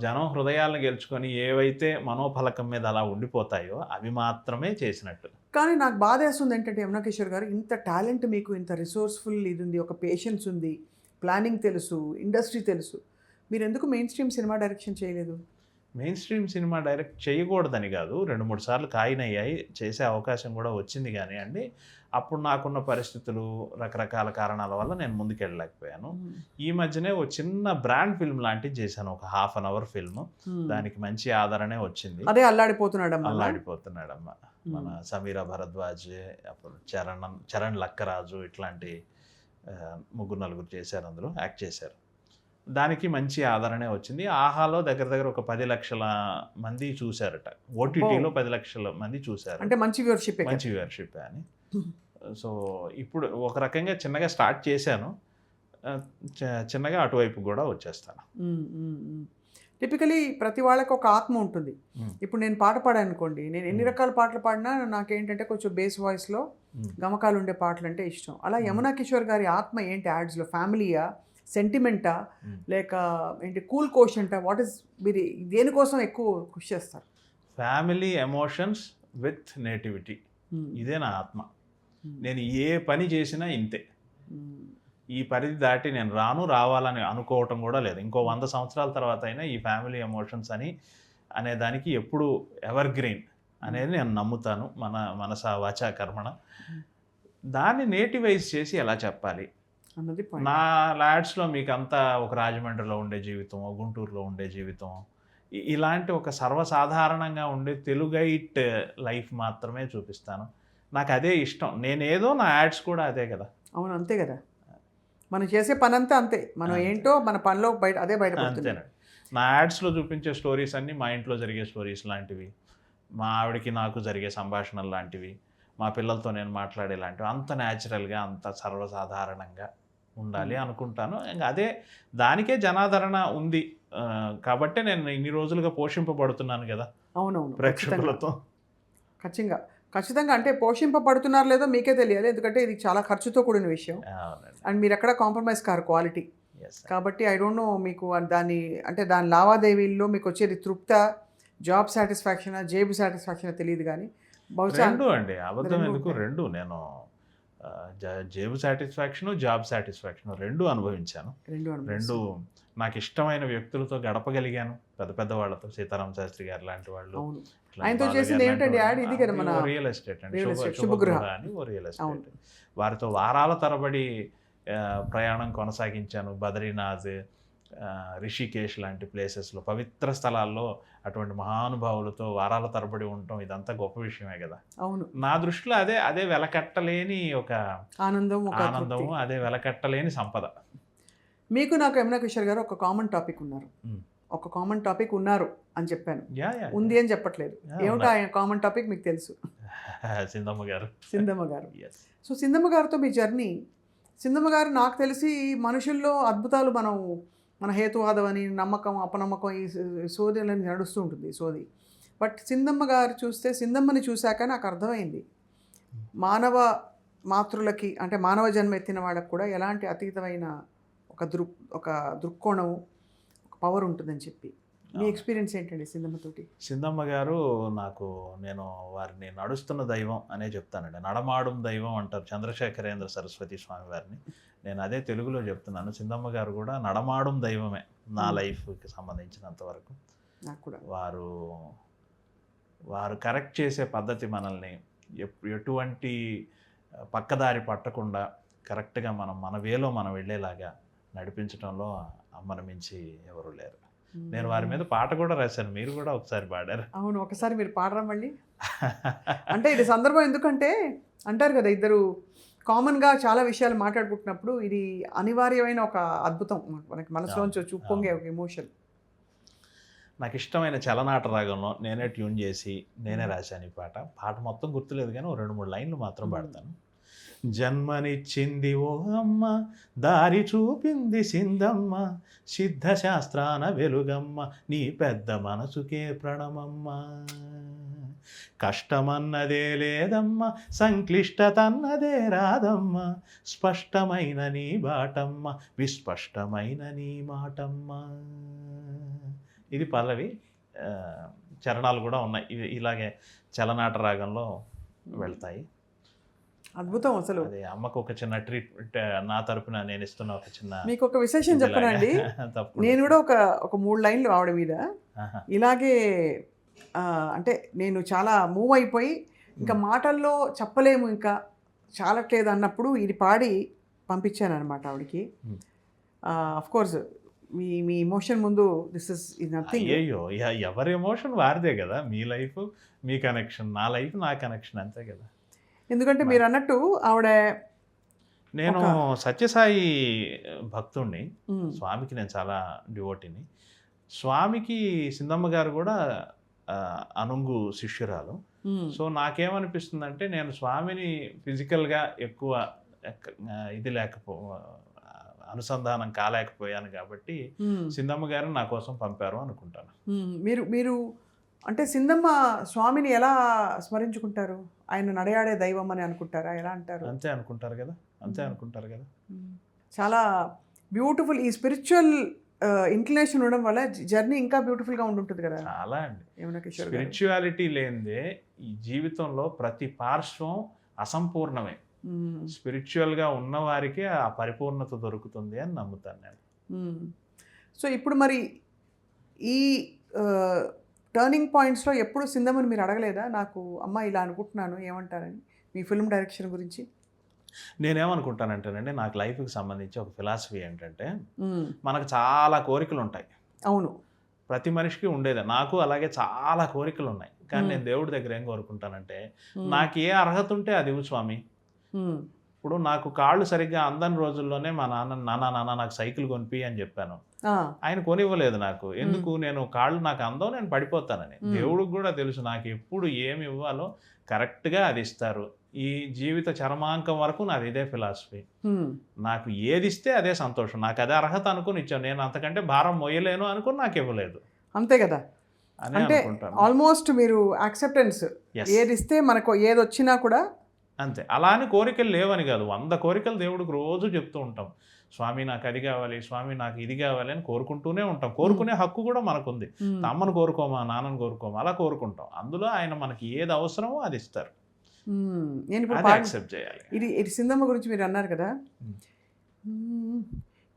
జనం హృదయాలను గెలుచుకొని ఏవైతే మనోఫలకం మీద అలా ఉండిపోతాయో అవి మాత్రమే చేసినట్టు. కానీ నాకు బాధ వేస్తుంది ఏంటంటే, యమునా కిషోర్ గారు, ఇంత టాలెంట్ మీకు, ఇంత రిసోర్స్ఫుల్ ఇది ఉంది, ఒక పేషెన్స్ ఉంది, ప్లానింగ్ తెలుసు, ఇండస్ట్రీ తెలుసు, మీరు ఎందుకు మెయిన్ స్ట్రీమ్ సినిమా డైరెక్షన్ చేయలేదు? మెయిన్ స్ట్రీమ్ సినిమా డైరెక్ట్ చేయకూడదని కాదు, 2-3 సార్లు కాయినయ్యాయి, చేసే అవకాశం కూడా వచ్చింది. కానీ అండి, అప్పుడు నాకున్న పరిస్థితులు, రకరకాల కారణాల వల్ల నేను ముందుకెళ్ళలేకపోయాను. ఈ మధ్యనే ఒక చిన్న బ్రాండ్ ఫిల్మ్ లాంటిది చేశాను, ఒక 1/2 అవర్ ఫిల్మ్. దానికి మంచి ఆదరణే వచ్చింది. అదే అల్లాడిపోతున్నాడమ్మ. మన సమీరా భరద్వాజ్, అప్పుడు చరణ్ లక్కరాజు, ఇట్లాంటి 3-4 చేశారు, అందులో యాక్ట్ చేశారు. దానికి మంచి ఆదరణే వచ్చింది. ఆహాలో దగ్గర ఒక 10 లక్షల మంది చూశారట. ఓటీటీలో 10 లక్షల మంది చూశారు. అంటే మంచి వ్యూవర్షిప్ అని. సో ఇప్పుడు ఒక రకంగా చిన్నగా స్టార్ట్ చేశాను, చిన్నగా అటువైపు కూడా వచ్చేస్తాను. టిపికలీ ప్రతి వాళ్ళకి ఒక ఆత్మ ఉంటుంది. ఇప్పుడు నేను పాట పాడాను అనుకోండి, నేను ఎన్ని రకాల పాటలు పాడినా నాకేంటంటే కొంచెం బేస్ వాయిస్లో గమకాలు ఉండే పాటలు అంటే ఇష్టం. అలా యమునా కిషోర్ గారి ఆత్మ ఏంటి యాడ్స్లో? ఫ్యామిలీయా, సెంటిమెంటా, లేక ఏంటి కూల్ కోషంటా? వాట్ ఈస్, మీరు దేనికోసం ఎక్కువ కృషి చేస్తారు? ఫ్యామిలీ, ఎమోషన్స్ విత్ నేటివిటీ, ఇదే నా ఆత్మ. నేను ఏ పని చేసినా ఇంతే. ఈ పరిధి దాటి నేను రావాలని అనుకోవటం కూడా లేదు. ఇంకో 100 సంవత్సరాల తర్వాత అయినా ఈ ఫ్యామిలీ ఎమోషన్స్ అనే దానికి ఎప్పుడు ఎవర్ గ్రీన్ అనేది నేను నమ్ముతాను. మనస వాచా కర్మణ. దాన్ని నేటివైజ్ చేసి ఎలా చెప్పాలి అన్నది నా ల్యాడ్స్లో మీకు అంతా ఒక రాజమండ్రిలో ఉండే జీవితం, గుంటూరులో ఉండే జీవితం, ఇలాంటి ఒక సర్వసాధారణంగా ఉండే తెలుగైట్ లైఫ్ మాత్రమే చూపిస్తాను. నాకు అదే ఇష్టం. నేనేదో నా యాడ్స్ కూడా అదే కదా. అవును, అంతే కదా. మనం చేసే పని అంతా అంతే. మనం ఏంటో మన పనిలో అదే బయటపడుతుంది. అంతేనండి. నా యాడ్స్లో చూపించే స్టోరీస్ అన్నీ మా ఇంట్లో జరిగే స్టోరీస్ లాంటివి, మా ఆవిడకి నాకు జరిగే సంభాషణలు లాంటివి, మా పిల్లలతో నేను మాట్లాడే లాంటివి. అంత న్యాచురల్గా, అంత సర్వసాధారణంగా ఉండాలి అనుకుంటాను. ఇంకా అదే దానికే జనాదరణ ఉంది కాబట్టే నేను ఇన్ని రోజులుగా పోషింపబడుతున్నాను కదా. అవునవును, ప్రేక్షకులతో. ఖచ్చితంగా అంటే పోషింపబడుతున్నారు లేదో మీకే తెలియాలి. ఎందుకంటే ఇది చాలా ఖర్చుతో కూడిన విషయం. అండ్ మీరు ఎక్కడ కాంప్రమైజ్ కారు క్వాలిటీ. కాబట్టి ఐ డోంట్ నో మీకు దాని లావాదేవీల్లో మీకు వచ్చేది తృప్త, జాబ్ సాటిస్ఫాక్షన్, జేబు సాటిస్ఫాక్షన్ తెలియదు. కానీ బహుశా రెండు అండి, అబద్ధం ఎందుకు, రెండు. నేను జేబు సాటిస్ఫాక్షన్, జాబ్ సాటిస్ఫాక్షన్ రెండు అనుభవించాను. రెండు నాకు ఇష్టమైన వ్యక్తులతో గడపగలిగాను. పెద్ద వాళ్ళతో, సీతారాం శాస్త్రి గారు లాంటి వాళ్ళు. ఆయనతో చేసింది ఏమిటండి యాడ్? ఇది కదా మన రియల్ ఎస్టేట్ అండి, శుభగృహ అని ఓ రియల్ ఎస్టేట్. వారితో వారాల తరబడి ప్రయాణం కొనసాగించాను. బద్రీనాథ్, రిషికేశ్ లాంటి ప్లేసెస్లో, పవిత్ర స్థలాల్లో అటువంటి మహానుభావులతో వారాల తరబడి ఉండటం ఇదంతా గొప్ప విషయమే కదా. అవును, నా దృష్టిలో అదే వెలకట్టలేని ఒక ఆనందం, అదే వెలకట్టలేని సంపద. మీకు నాకు యమునా కిషోర్ గారు ఒక కామన్ టాపిక్ ఉన్నారు అని చెప్పాను. ఉంది అని చెప్పట్లేదు. ఏమిటో ఆయన కామన్ టాపిక్ మీకు తెలుసు. సింధమ్మ గారు. సో సింధమ్మ గారితో మీ జర్నీ. సింధమ్మ గారు నాకు తెలిసి మనుషుల్లో అద్భుతాలు మన హేతువాదం అని, నమ్మకం, అపనమ్మకం, ఈ సోదీలని నడుస్తూ ఉంటుంది సోది. బట్ సింధమ్మని చూశాక నాకు అర్థమైంది మానవ మాతృలకి, అంటే మానవ జన్మ ఎత్తిన వాళ్ళకి కూడా ఎలాంటి అతీతమైన ఒక దృక్కోణం, ఒక పవర్ ఉంటుందని చెప్పి. మీ ఎక్స్పీరియన్స్ ఏంటండి సింధమ్మతోటి? సింధమ్మ గారు నేను వారిని నడుస్తున్న దైవం అనే చెప్తానండి. నడమాడుం దైవం అంటారు చంద్రశేఖరేంద్ర సరస్వతి స్వామి వారిని. నేను అదే తెలుగులో చెప్తున్నాను. సింధమ్మ గారు కూడా నడమాడుం దైవమే నా లైఫ్కి సంబంధించినంత వరకు. నాకు కూడా వారు కరెక్ట్ చేసే పద్ధతి, మనల్ని ఎటువంటి పక్కదారి పట్టకుండా కరెక్ట్గా మన వేలో మనం వెళ్ళేలాగా నడిపించడంలో అమ్మను మించి ఎవరు లేరు. నేను వారి మీద పాట కూడా రాశాను, మీరు కూడా ఒకసారి పాడారు. అవును, ఒకసారి మీరు పాడరా మళ్ళీ. అంటే ఇది సందర్భం ఎందుకంటే అంటారు కదా, ఇద్దరు కామన్గా చాలా విషయాలు మాట్లాడుకుంటున్నప్పుడు ఇది అనివార్యమైన ఒక అద్భుతం, మనకి మనసులోంచి చూప్పొంగే ఒక ఎమోషన్. నాకు ఇష్టమైన చలనాట రాగంలో నేనే ట్యూన్ చేసి నేనే రాశాను ఈ పాట మొత్తం గుర్తులేదు కానీ 2-3 లైన్లు మాత్రం పాడతాను. జన్మనిచ్చింది ఓ అమ్మ, దారి చూపింది సింధమ్మ, సిద్ధశాస్త్రాన వెలుగమ్మ, నీ పెద్ద మనసుకే ప్రణమమ్మ. కష్టమన్నదే లేదమ్మ, సంక్లిష్టతన్నదే రాదమ్మ, స్పష్టమైన నీ బాటమ్మ, విస్పష్టమైన నీ మాటమ్మ. ఇది పల్లవి. చరణాలు కూడా ఉన్నాయి, ఇలాగే చలనాట రాగంలో వెళ్తాయి. అద్భుతం అసలు. అదే అమ్మకు ఒక చిన్న ట్రీట్ నా తరపున నేను ఇస్తున్న ఒక చిన్న. మీకు ఒక విశేషం చెప్పనండి, నేను కూడా ఒక 3 లైన్లు ఆవిడ మీద ఇలాగే, అంటే నేను చాలా మూవ్ అయిపోయి ఇంకా మాటల్లో చెప్పలేము, ఇంకా చాలట్లేదు అన్నప్పుడు ఇది పాడి పంపించాను అనమాట ఆవిడకి. అఫ్కోర్స్ మీ ఎమోషన్ ముందు దిస్ ఇస్ నథింగ్. అయ్యో, ఎవరి ఎమోషన్ వారిదే కదా. మీ లైఫ్ మీ కనెక్షన్, నా లైఫ్ నా కనెక్షన్, అంతే కదా. ఎందుకంటే మీరు అన్నట్టు ఆవిడ, నేను సత్యసాయి భక్తుడిని, స్వామికి నేను చాలా డివోటీని. స్వామికి సింధమ్మ గారు కూడా అనుంగు శిష్యురాలు. సో నాకేమనిపిస్తుందంటే, నేను స్వామిని ఫిజికల్గా ఎక్కువ అనుసంధానం కాలేకపోయాను కాబట్టి సింధమ్మ గారు నా కోసం పంపారు అనుకుంటాను. మీరు అంటే సింధమ్మ స్వామిని ఎలా స్మరించుకుంటారు? ఆయన నడయాడే దైవం అని అనుకుంటారా? ఎలా అంటారు? అంతే అనుకుంటారు కదా. చాలా బ్యూటిఫుల్. ఈ స్పిరిచువల్ ఇంక్లినేషన్ ఉండడం వల్ల జర్నీ ఇంకా బ్యూటిఫుల్గా ఉంటుంటుంది కదా. చాలా అండి. యమునా కిషోర్, స్పిరిచువాలిటీ లేనిదే ఈ జీవితంలో ప్రతి పార్శ్వం అసంపూర్ణమే. స్పిరిచువల్గా ఉన్నవారికి ఆ పరిపూర్ణత దొరుకుతుంది అని నమ్ముతాను నేను. సో ఇప్పుడు మరి ఈ టర్నింగ్ పాయింట్స్లో ఎప్పుడు సింధమ్మని మీరు అడగలేదా, నాకు అమ్మ ఇలా అనుకుంటున్నాను ఏమంటారని మీ ఫిల్మ్ డైరెక్షన్ గురించి? నేనేమనుకుంటానంటేనండి, నాకు లైఫ్కి సంబంధించి ఒక ఫిలాసఫీ ఏంటంటే, మనకు చాలా కోరికలు ఉంటాయి. అవును, ప్రతి మనిషికి ఉండేదే. నాకు అలాగే చాలా కోరికలు ఉన్నాయి. కానీ నేను దేవుడి దగ్గర ఏం కోరుకుంటానంటే, నాకు ఏ అర్హత ఉంటే అది ఇవ్వు స్వామి. ఇప్పుడు నాకు కాళ్ళు సరిగ్గా అందని రోజుల్లోనే మా నాన్న నాకు సైకిల్ కొనిపి అని చెప్పాను. ఆయన కొనివ్వలేదు నాకు. ఎందుకు? నేను కాళ్ళు నాకు అందం, నేను పడిపోతానని. దేవుడికి కూడా తెలుసు నాకు ఎప్పుడు ఏమి ఇవ్వాలో కరెక్ట్గా అది ఇస్తారు. ఈ జీవిత చరమాంకం వరకు నాది ఇదే ఫిలాసఫీ. నాకు ఏది ఇస్తే అదే సంతోషం. నాకు అదే అర్హత అనుకుని ఇచ్చాను. నేను అంతకంటే భారం మొయ్యలేను అనుకుని నాకు ఇవ్వలేదు. అంతే కదా, అంటే ఆల్మోస్ట్ మీరు యాక్సెప్టెన్స్, ఏది ఇస్తే మనకు ఏది వచ్చినా కూడా అంతే. అలా అని కోరికలు లేవని కాదు, 100 కోరికలు దేవుడికి రోజు చెప్తూ ఉంటాం. స్వామి నాకు అది కావాలి, స్వామి నాకు ఇది కావాలి అని కోరుకుంటూనే ఉంటాం. కోరుకునే హక్కు కూడా మనకుంది. అమ్మను కోరుకోమా, నాన్నను కోరుకోమా, అలా కోరుకుంటాం. అందులో ఆయన మనకి ఏది అవసరమో అది ఇస్తారు. నేను ఇప్పుడు యాక్సెప్ట్ చేయాలి. ఇది సింధమ్మ గురించి మీరు అన్నారు కదా,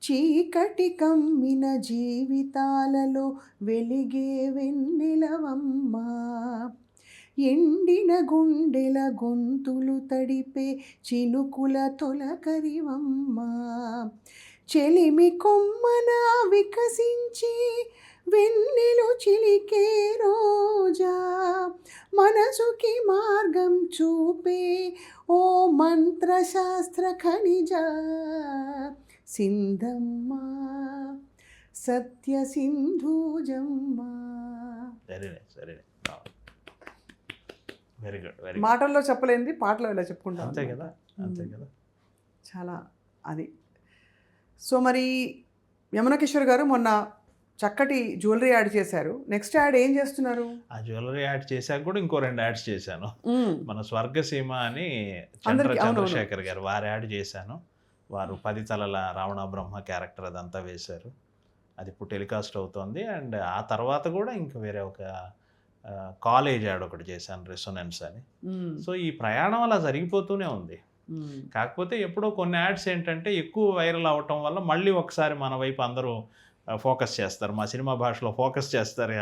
చీకటి కమ్మిన జీవితాలలో వెలిగే వెన్నెలవమ్మ, ఎండిన గుండెల గొంతులు తడిపే చినుకుల తొలకరివమ్మ, చెలిమి కొమ్మన వికసించి వెన్నెలు చిలికే రోజా, మనసుకి మార్గం చూపే ఓ మంత్రశాస్త్ర ఖనిజ, సింధమ్మ సత్య సింధూజమ్మ. Very good. మాటల్లో చెప్పలేంది పాటలో ఇలా చెప్పుకుంటాం. అంతే కదా, అంతే కదా. చాలా అది. సో మరి యమున కిషోర్ గారు మొన్న చక్కటి జ్యువెలరీ యాడ్ చేశారు. నెక్స్ట్ యాడ్ ఏం చేస్తున్నారు? ఆ జ్యువెలరీ యాడ్ చేశాక కూడా ఇంకో 2 యాడ్స్ చేశాను. మన స్వర్గసీమ అని చంద్రశేఖర్ గారు వారు యాడ్ చేశాను. వారు 10 తలల రావణ బ్రహ్మ క్యారెక్టర్ అదంతా వేశారు. అది ఇప్పుడు టెలికాస్ట్ అవుతోంది. అండ్ ఆ తర్వాత కూడా ఇంకా వేరే ఒక కాలేజ్ యాడ్ ఒకటి చేశాను, రెసొనెన్స్ అని. సో ఈ ప్రయాణం అలా జరిగిపోతూనే ఉంది. కాకపోతే ఎప్పుడో కొన్ని యాడ్స్ ఏంటంటే ఎక్కువ వైరల్ అవ్వటం వల్ల మళ్ళీ ఒకసారి మన వైపు అందరూ ఫోకస్ చేస్తారు. మా సినిమా భాషలో ఫోకస్ చేస్తారు,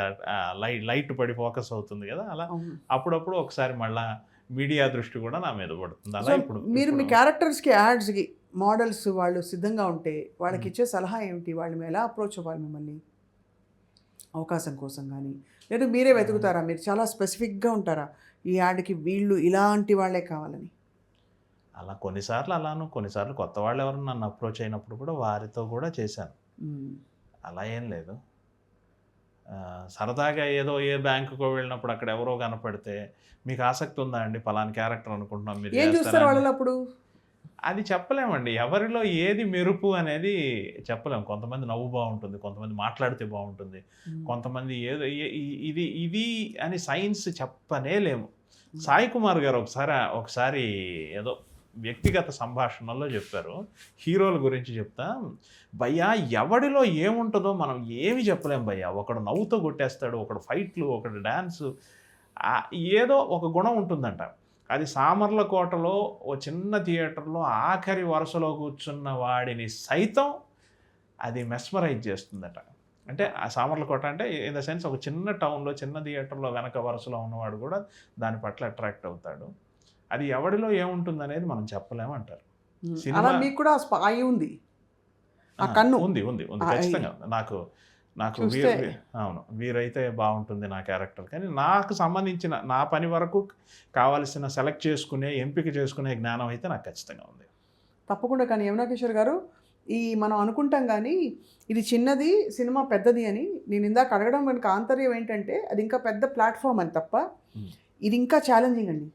లైట్ పడి ఫోకస్ అవుతుంది కదా, అలా అప్పుడప్పుడు ఒకసారి మళ్ళీ మీడియా దృష్టి కూడా నా మీద పడుతుంది. అలా ఇప్పుడు మీరు మీ క్యారెక్టర్స్కి యాడ్స్కి మోడల్స్ వాళ్ళు సిద్ధంగా ఉంటే వాళ్ళకి ఇచ్చే సలహా ఏమిటి? వాళ్ళు ఎలా అప్రోచ్ అవ్వాలి మిమ్మల్ని అవకాశం కోసం? కానీ లేదా మీరే వెతుకుతారా? మీరు చాలా స్పెసిఫిక్గా ఉంటారా ఈ యాడ్కి వీళ్ళు ఇలాంటి వాళ్ళే కావాలని? అలా కొన్నిసార్లు అలాను, కొన్నిసార్లు కొత్త వాళ్ళు ఎవరైనా నన్ను అప్రోచ్ అయినప్పుడు కూడా వారితో కూడా చేశాను. అలా ఏం లేదు. సరదాగా ఏదో ఏ బ్యాంకుకో వెళ్ళినప్పుడు అక్కడ ఎవరో కనపడితే మీకు ఆసక్తి ఉందా అండి పలానా క్యారెక్టర్ అనుకుంటున్నాం మీరు ఏం చూస్తారు వాళ్ళు అప్పుడు? అది చెప్పలేమండి. ఎవరిలో ఏది మెరుపు అనేది చెప్పలేము. కొంతమంది నవ్వు బాగుంటుంది, కొంతమంది మాట్లాడితే బాగుంటుంది, కొంతమంది ఏదో ఇది ఇది అని సైన్స్ చెప్పనే లేము. సాయి కుమార్ గారు ఒకసారి ఏదో వ్యక్తిగత సంభాషణలో చెప్పారు, హీరోల గురించి చెప్తా, భయ్యా ఎవడిలో ఏముంటుందో మనం ఏమి చెప్పలేం భయ్యా. ఒకడు నవ్వుతో కొట్టేస్తాడు, ఒకడు ఫైట్లు, ఒకడు డ్యాన్సు, ఏదో ఒక గుణం ఉంటుందంట. అది సామర్లకోటలో ఓ చిన్న థియేటర్లో ఆఖరి వరుసలో కూర్చున్న వాడిని సైతం అది మెస్మరైజ్ చేస్తుందట. అంటే ఆ సామర్లకోట అంటే ఇన్ ద సెన్స్ ఒక చిన్న టౌన్లో చిన్న థియేటర్లో వెనక వరుసలో ఉన్నవాడు కూడా దాని పట్ల అట్రాక్ట్ అవుతాడు. అది ఎవడిలో ఏముంటుంది అనేది మనం చెప్పలేమంటారు. అలా మీకు కూడా స్పాయి ఉంది, ఆ కన్ను ఉంది ఉంది ఉంది ఖచ్చితంగా. నాకు అవును వీరైతే బాగుంటుంది నా క్యారెక్టర్. కానీ నాకు సంబంధించిన నా పని వరకు కావాల్సిన సెలెక్ట్ చేసుకునే ఎంపిక చేసుకునే జ్ఞానం అయితే నాకు ఖచ్చితంగా ఉంది. తప్పకుండా. కానీ యమునా కిషోర్ గారు, మనం అనుకుంటాం కానీ ఇది చిన్నది సినిమా పెద్దది అని. నేను ఇందాక అడగడం వెనుక ఆంతర్యం ఏంటంటే అది ఇంకా పెద్ద ప్లాట్ఫామ్ అని తప్ప ఇది ఇంకా ఛాలెంజింగ్ అండి.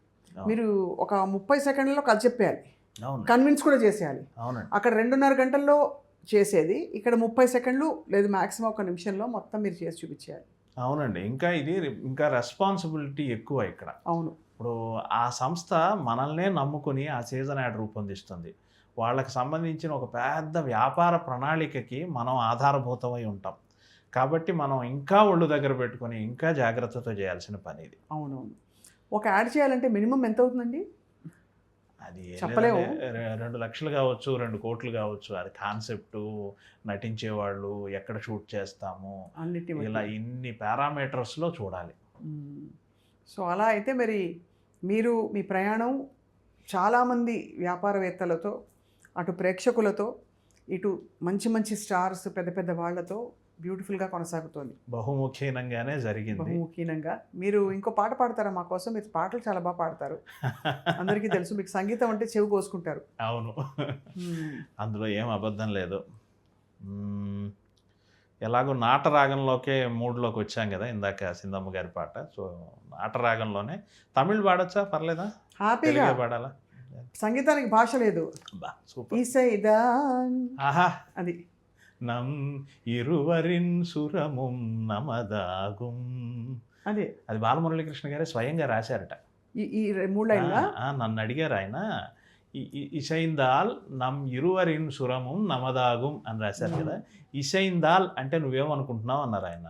మీరు ఒక 30 సెకండ్లలో కథ చెప్పేయాలి, కన్విన్స్ కూడా చేసేయాలి. అక్కడ 2.5 గంటల్లో చేసేది ఇక్కడ 30 సెకండ్లు లేదు మ్యాక్సిమం 1 నిమిషంలో మొత్తం మీరు చేసి చూపించేయాలి. అవునండి. ఇంకా రెస్పాన్సిబిలిటీ ఎక్కువ ఇక్కడ. అవును. ఇప్పుడు ఆ సంస్థ మనల్నే నమ్ముకుని ఆ సీజన్ యాడ్ రూపొందిస్తుంది. వాళ్ళకి సంబంధించిన ఒక పెద్ద వ్యాపార ప్రణాళికకి మనం ఆధారభూతమై ఉంటాం. కాబట్టి మనం ఇంకా ఒళ్ళు దగ్గర పెట్టుకొని ఇంకా జాగ్రత్తతో చేయాల్సిన పని ఇది. అవునవును. ఒక యాడ్ చేయాలంటే మినిమం ఎంత అవుతుందండి? అది చెప్పలేము. 2 లక్షలు కావచ్చు, 2 కోట్లు కావచ్చు, అది కాన్సెప్టు, నటించేవాళ్ళు, ఎక్కడ షూట్ చేస్తాము, అన్నిటి ఇలా ఇన్ని పారామీటర్స్లో చూడాలి. సో అలా అయితే మరి మీరు మీ ప్రయాణం చాలామంది వ్యాపారవేత్తలతో, అటు ప్రేక్షకులతో, ఇటు మంచి మంచి స్టార్స్, పెద్ద పెద్ద వాళ్ళతో బ్యూటిఫుల్గా కొనసాగుతోంది. బహుముఖీనంగానే జరిగింది. బహుముఖీనంగా. మీరు ఇంకో పాట పాడతారా మా కోసం? మీరు పాటలు చాలా బాగా పాడతారు, అందరికీ తెలుసు. మీకు సంగీతం అంటే చెవి కోసుకుంటారు. అవును, అందులో ఏం అబద్ధం లేదు. ఎలాగో నాటరాగంలోకే మూడ్లోకి వచ్చాం కదా ఇందాక సింధమ్మ గారి పాట. సో నాటరాగంలోనే తమిళ్ పాడొచ్చా? పర్లేదా? హ్యాపీగా తెలుగే పాడాలా? సంగీతానికి భాష లేదు. సూపర్. ఇసైదాన్ ఆహా, అది நம் இருவரின் சுரமும் நமதாகும். అదే అది బాలమురళీకృష్ణ గారే స్వయంగా రాశారట. ఈ 3 లైన్లా నన్ను అడిగారు ఆయన, ఇసైందాల్ నమ్ ఇరువరిన్ సురముం నమదాగుం అని రాశారు కదా. ఇసైందాల్ అంటే నువ్వేమనుకుంటున్నావు అన్నారు ఆయన.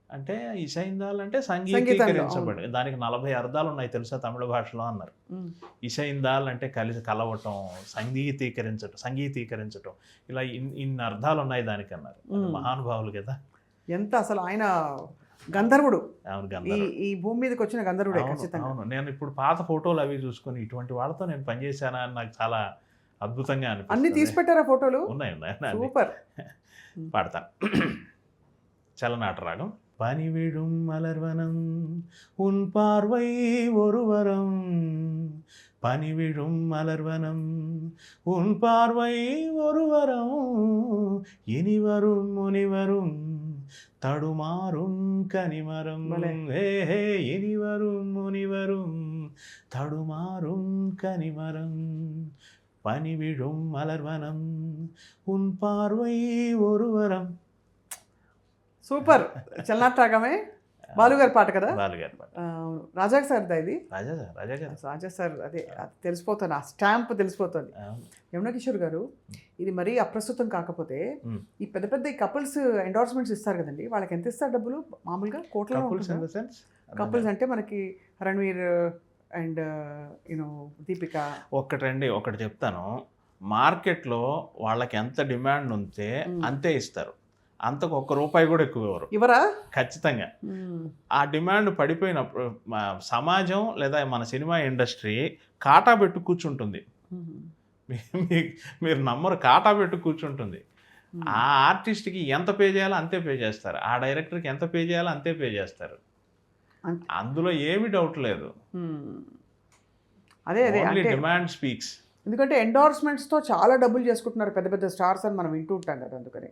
అంటే ఇసైందాల్ అంటే సంగీతీకరించబడి, దానికి 40 అర్థాలు ఉన్నాయి తెలుసా తమిళ భాషలో అన్నారు. ఇసైందాల్ అంటే కలిసి కలవటం, సంగీతీకరించటం, ఇలా ఇన్ని అర్థాలు ఉన్నాయి దానికి అన్నారు. మహానుభావులు కదా. ఎంత అసలు ఆయన గంధర్వుడు. అవును, గంధర్వుడు. ఈ భూమి మీదకి వచ్చిన గంధర్వుడే ఖచ్చితంగా. అవును, నేను ఇప్పుడు పాత ఫోటోలు అవి చూసుకొని ఇటువంటి వాళ్ళతో నేను పనిచేశానా అని నాకు చాలా అద్భుతంగా అన్ని అనిపిస్తుంది. తీసి పెట్టారా ఫోటోలు? ఉన్నాయి. సూపర్. పాడతాను. చలనాటరాగం. பனிவிழும் மலர்வனம் உன் பார்வை ஒருவரம், பனிவிழும் மலர்வனம் உன் பார்வை ஒருவரம், இனிவரும் முனிவரும் தடுமாறும் கனிமரம், ஹே இனிவரும் முனிவரும் தடுமாறும் கனிமரம், பனிவிழும் மலர்வனம் உன் பார்வை ఒరువరం. సూపర్. చలనాటరాగమే బాలుగారి పాట కదా? బాలుగారి పాట. రాజా సార్ ఇది. రాజా సార్ అదే తెలిసిపోతుంది, ఆ స్టాంప్ తెలిసిపోతుంది. యమునా కిషోర్ గారు, ఇది మరీ అప్రస్తుతం కాకపోతే ఈ పెద్ద పెద్ద కపుల్స్ ఎండోర్స్మెంట్స్ ఇస్తారు కదండి, వాళ్ళకి ఎంత ఇస్తారు డబ్బులు మామూలుగా? కోట్ల కపుల్స్ అంటే మనకి రణ్వీర్ అండ్ దీపిక. ఒకటి చెప్తాను, మార్కెట్లో వాళ్ళకి ఎంత డిమాండ్ ఉంటే అంతే ఇస్తారు, అంతకు ₹1 కూడా ఎక్కువ ఇవ్వరా? ఖచ్చితంగా. ఆ డిమాండ్ పడిపోయినప్పుడు సమాజం లేదా మన సినిమా ఇండస్ట్రీ కాటా పెట్టు కూర్చుంటుంది. మీరు నమ్మరు, కాటా పెట్టు కూర్చుంటుంది. ఆ ఆర్టిస్ట్కి ఎంత పే చేయాలో అంతే పే చేస్తారు, ఆ డైరెక్టర్కి ఎంత పే చేయాలో అంతే పే చేస్తారు. అందులో ఏమి డౌట్ లేదు. అదే డిమాండ్ స్పీక్స్. ఎందుకంటే ఎండోర్స్మెంట్స్తో చాలా డబ్బులు చేసుకుంటున్నారు పెద్ద పెద్ద స్టార్స్ అని మనం వింటూ ఉంటాం కదా. అందుకని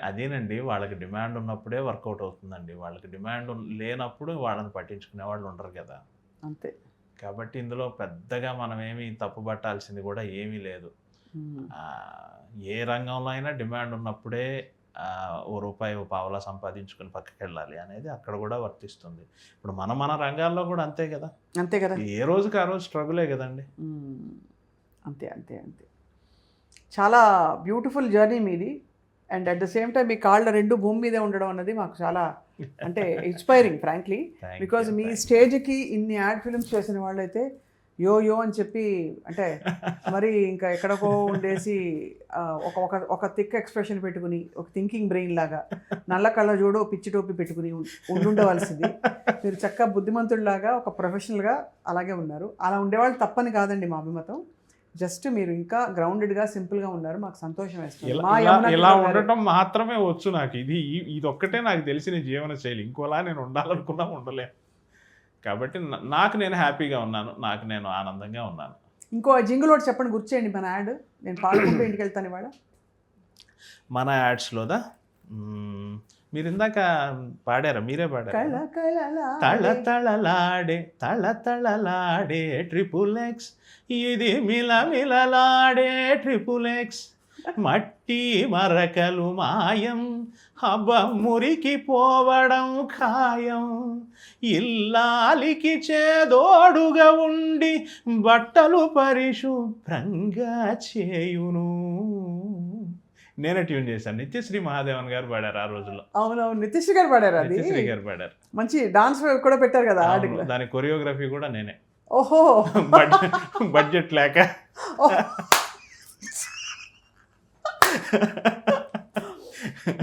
అదేనండి, వాళ్ళకి డిమాండ్ ఉన్నప్పుడే వర్కౌట్ అవుతుందండి. వాళ్ళకి డిమాండ్ లేనప్పుడు వాళ్ళని పట్టించుకునే వాళ్ళు ఉండరు కదా. అంతే. కాబట్టి ఇందులో పెద్దగా మనం ఏమీ తప్పుపట్టాల్సింది కూడా ఏమీ లేదు. ఏ రంగంలో అయినా డిమాండ్ ఉన్నప్పుడే ₹1 సంపాదించుకుని పక్కకి వెళ్ళాలి అనేది అక్కడ కూడా వర్తిస్తుంది. ఇప్పుడు మన రంగాల్లో కూడా అంతే కదా. అంతే కదా. ఏ రోజుకి ఆ రోజు స్ట్రగులే కదండి. అంతే అంతే అంతే. చాలా బ్యూటిఫుల్ జర్నీ మీది. And at the same time మీ కాళ్ళ 2 భూమి మీదే ఉండడం అన్నది మాకు చాలా అంటే ఇన్స్పైరింగ్ ఫ్రాంక్లీ. బికాజ్ మీ స్టేజ్కి ఇన్ని యాడ్ ఫిల్మ్స్ చేసిన వాళ్ళైతే యో అని చెప్పి, అంటే మరి ఇంకా ఎక్కడికో ఉండేసి ఒక థిక్ ఎక్స్ప్రెషన్ పెట్టుకుని, ఒక థింకింగ్ బ్రెయిన్ లాగా నల్ల కళ్ళ జోడు పిచ్చి టోపీ పెట్టుకుని ఉండుండవలసింది. మీరు చక్కగా బుద్ధిమంతుడిలాగా ఒక ప్రొఫెషనల్గా అలాగే ఉన్నారు. అలా ఉండేవాళ్ళు తప్పని కాదండి మా అభిమతం. జస్ట్ మీరు ఇంకా గ్రౌండెడ్గా సింపుల్గా ఉన్నారు, మాకు సంతోషం వేస్తుంది. ఇలా ఉండటం మాత్రమే వచ్చు నాకు. ఇది ఒక్కటే నాకు తెలిసిన జీవన శైలి. ఇంకోలా నేను ఉండాలనుకున్నా ఉండలేను. కాబట్టి నాకు నేను హ్యాపీగా ఉన్నాను, నాకు నేను ఆనందంగా ఉన్నాను. ఇంకో జింగిల్ ఒకటి చెప్పండి, గుర్చేయండి మన యాడ్. నేను పాడుకుంటూ ఇంటికి వెళ్తాను ఇవాళ. మన యాడ్స్లోదా? మీరు ఇందాక పాడారా? మీరే పాడారు. తళతళలాడే XXX, ఇది మిలమిలలాడే XXX, మట్టి మరకలు మాయం, హబ్బ మురికి పోవడం ఖాయం, ఇల్లాలికి చేదోడుగా ఉండి బట్టలు పరిశుభ్రంగా చేయును. నేనే ట్యూన్ చేశాను. నిత్యశ్రీ మహాదేవన్ గారు పాడారు ఆ రోజుల్లో. అవునవును, నిత్యశ్రీ గారు పాడారు. నిత్యశ్రీ గారు పాడారు. మంచి డాన్స్ కూడా పెట్టారు కదా. దాని కొరియోగ్రఫీ కూడా నేనే. ఓహో బడ్జెట్ లేక.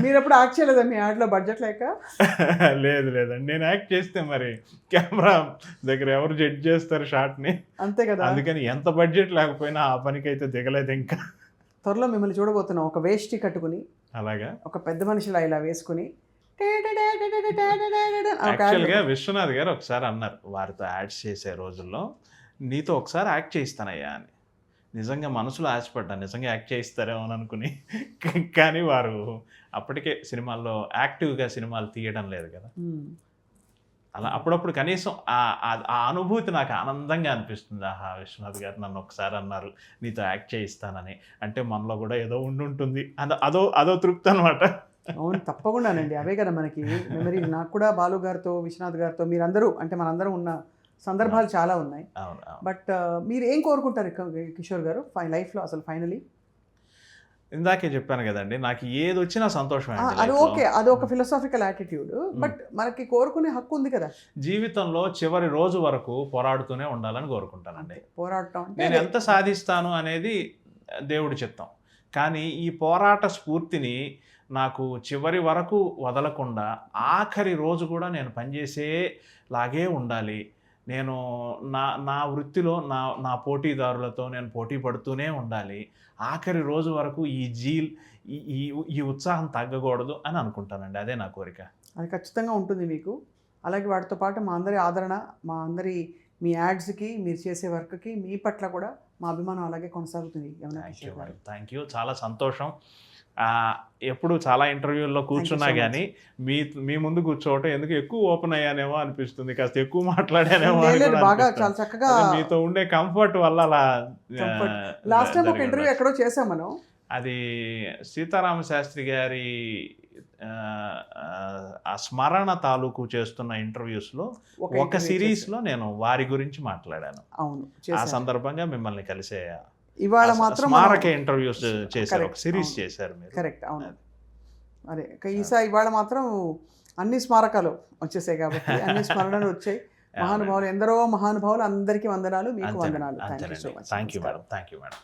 మీరు ఎప్పుడు యాక్ట్ చేయలేదా మీ యాడ్లో బడ్జెట్ లేక? లేదండి, నేను యాక్ట్ చేస్తే మరి కెమెరా దగ్గర ఎవరు జడ్జ్ చేస్తారు షాట్ని, అంతే కదా. అందుకని ఎంత బడ్జెట్ లేకపోయినా ఆ పనికైతే దిగలేదు ఇంకా. త్వరలో మిమ్మల్ని చూడబోతున్నాం ఒక వేష్టి కట్టుకుని, అలాగా ఒక పెద్ద మనిషిలా ఇలా వేసుకుని. యాక్చువల్గా విశ్వనాథ్ గారు ఒకసారి అన్నారు, వారితో యాడ్స్ చేసే రోజుల్లో నీతో ఒకసారి యాక్ట్ చేయిస్తానయ్యా అని. నిజంగా మనసులో ఆశపడ్డాను, నిజంగా యాక్ట్ చేయిస్తారేమో అని అనుకుని. కానీ వారు అప్పటికే సినిమాల్లో యాక్టివ్గా సినిమాలు తీయడం లేదు కదా. అలా అప్పుడప్పుడు కనీసం ఆ అనుభూతి నాకు ఆనందంగా అనిపిస్తుంది. ఆహా, విశ్వనాథ్ గారు నన్ను ఒకసారి అన్నారు నీతో యాక్ట్ చేయిస్తానని, అంటే మనలో కూడా ఏదో ఉండుంటుంది, అదో తృప్తి అనమాట. అవును, తప్పకుండానండి. అవే కదా మనకి మెమరీ. నాకు కూడా బాలు గారితో, విశ్వనాథ్ గారితో, మీరందరూ అంటే మనందరం ఉన్న సందర్భాలు చాలా ఉన్నాయి. బట్ మీరు ఏం కోరుకుంటారు కిషోర్ గారు లైఫ్లో అసలు ఫైనలీ? ఇందాకే చెప్పాను కదండి, నాకు ఏది వచ్చినా సంతోషమే. అది ఓకే, అది ఒక ఫిలాసాఫికల్ యాటిట్యూడ్. బట్ మనకి కోరుకునే హక్కు ఉంది కదా. జీవితంలో చివరి రోజు వరకు పోరాడుతూనే ఉండాలని కోరుకుంటానండి. పోరాటం నేను ఎంత సాధిస్తాను అనేది దేవుడి చిత్తం, కానీ ఈ పోరాట స్ఫూర్తిని నాకు చివరి వరకు వదలకుండా ఆఖరి రోజు కూడా నేను పనిచేసేలాగే ఉండాలి. నేను నా వృత్తిలో నా పోటీదారులతో నేను పోటీ పడుతూనే ఉండాలి. ఆఖరి రోజు వరకు ఈ ఉత్సాహం తగ్గకూడదు అని అనుకుంటానండి. అదే నా కోరిక. అది ఖచ్చితంగా ఉంటుంది మీకు. అలాగే వాటితో పాటు మా అందరి ఆదరణ, మా అందరి మీ యాడ్స్కి, మీరు చేసే వర్క్కి, మీ పట్ల కూడా మా అభిమానం అలాగే కొనసాగుతుంది. థ్యాంక్ యూ, చాలా సంతోషం. ఎప్పుడు చాలా ఇంటర్వ్యూల్లో కూర్చున్నా కానీ మీ ముందు కూర్చోవటం ఎందుకు ఎక్కువ ఓపెన్ అయ్యానేమో అనిపిస్తుంది, కాస్త ఎక్కువ మాట్లాడానేమో. బాగా చాలా చక్కగా మీతో ఉండే కంఫర్ట్ వల్ల అలా. లాస్ట్ టైం ఒక ఇంటర్వ్యూ ఎక్కడో చేసాం మనం, అది సీతారామ శాస్త్రి గారి ఆ స్మరణ తాలూకు చేస్తున్న ఇంటర్వ్యూస్లో ఒక సిరీస్లో నేను వారి గురించి మాట్లాడాను. అవును, ఆ సందర్భంగా మిమ్మల్ని కలిసే ఇవాళ మాత్రం స్మారక ఇంటర్వ్యూస్ చేశారు, ఒక సిరీస్ చేశారు మీరు. కరెక్ట్, అవును. అదే ఇవాళ మాత్రం అన్ని స్మారకాలు వచ్చేసాయి కాబట్టి అన్ని స్మరణలు వచ్చాయి. మహానుభావులు, ఎందరో మహానుభావులు, అందరికీ వందనాలు, మీకు వందనాలు. Thank you so much. Thank you madam.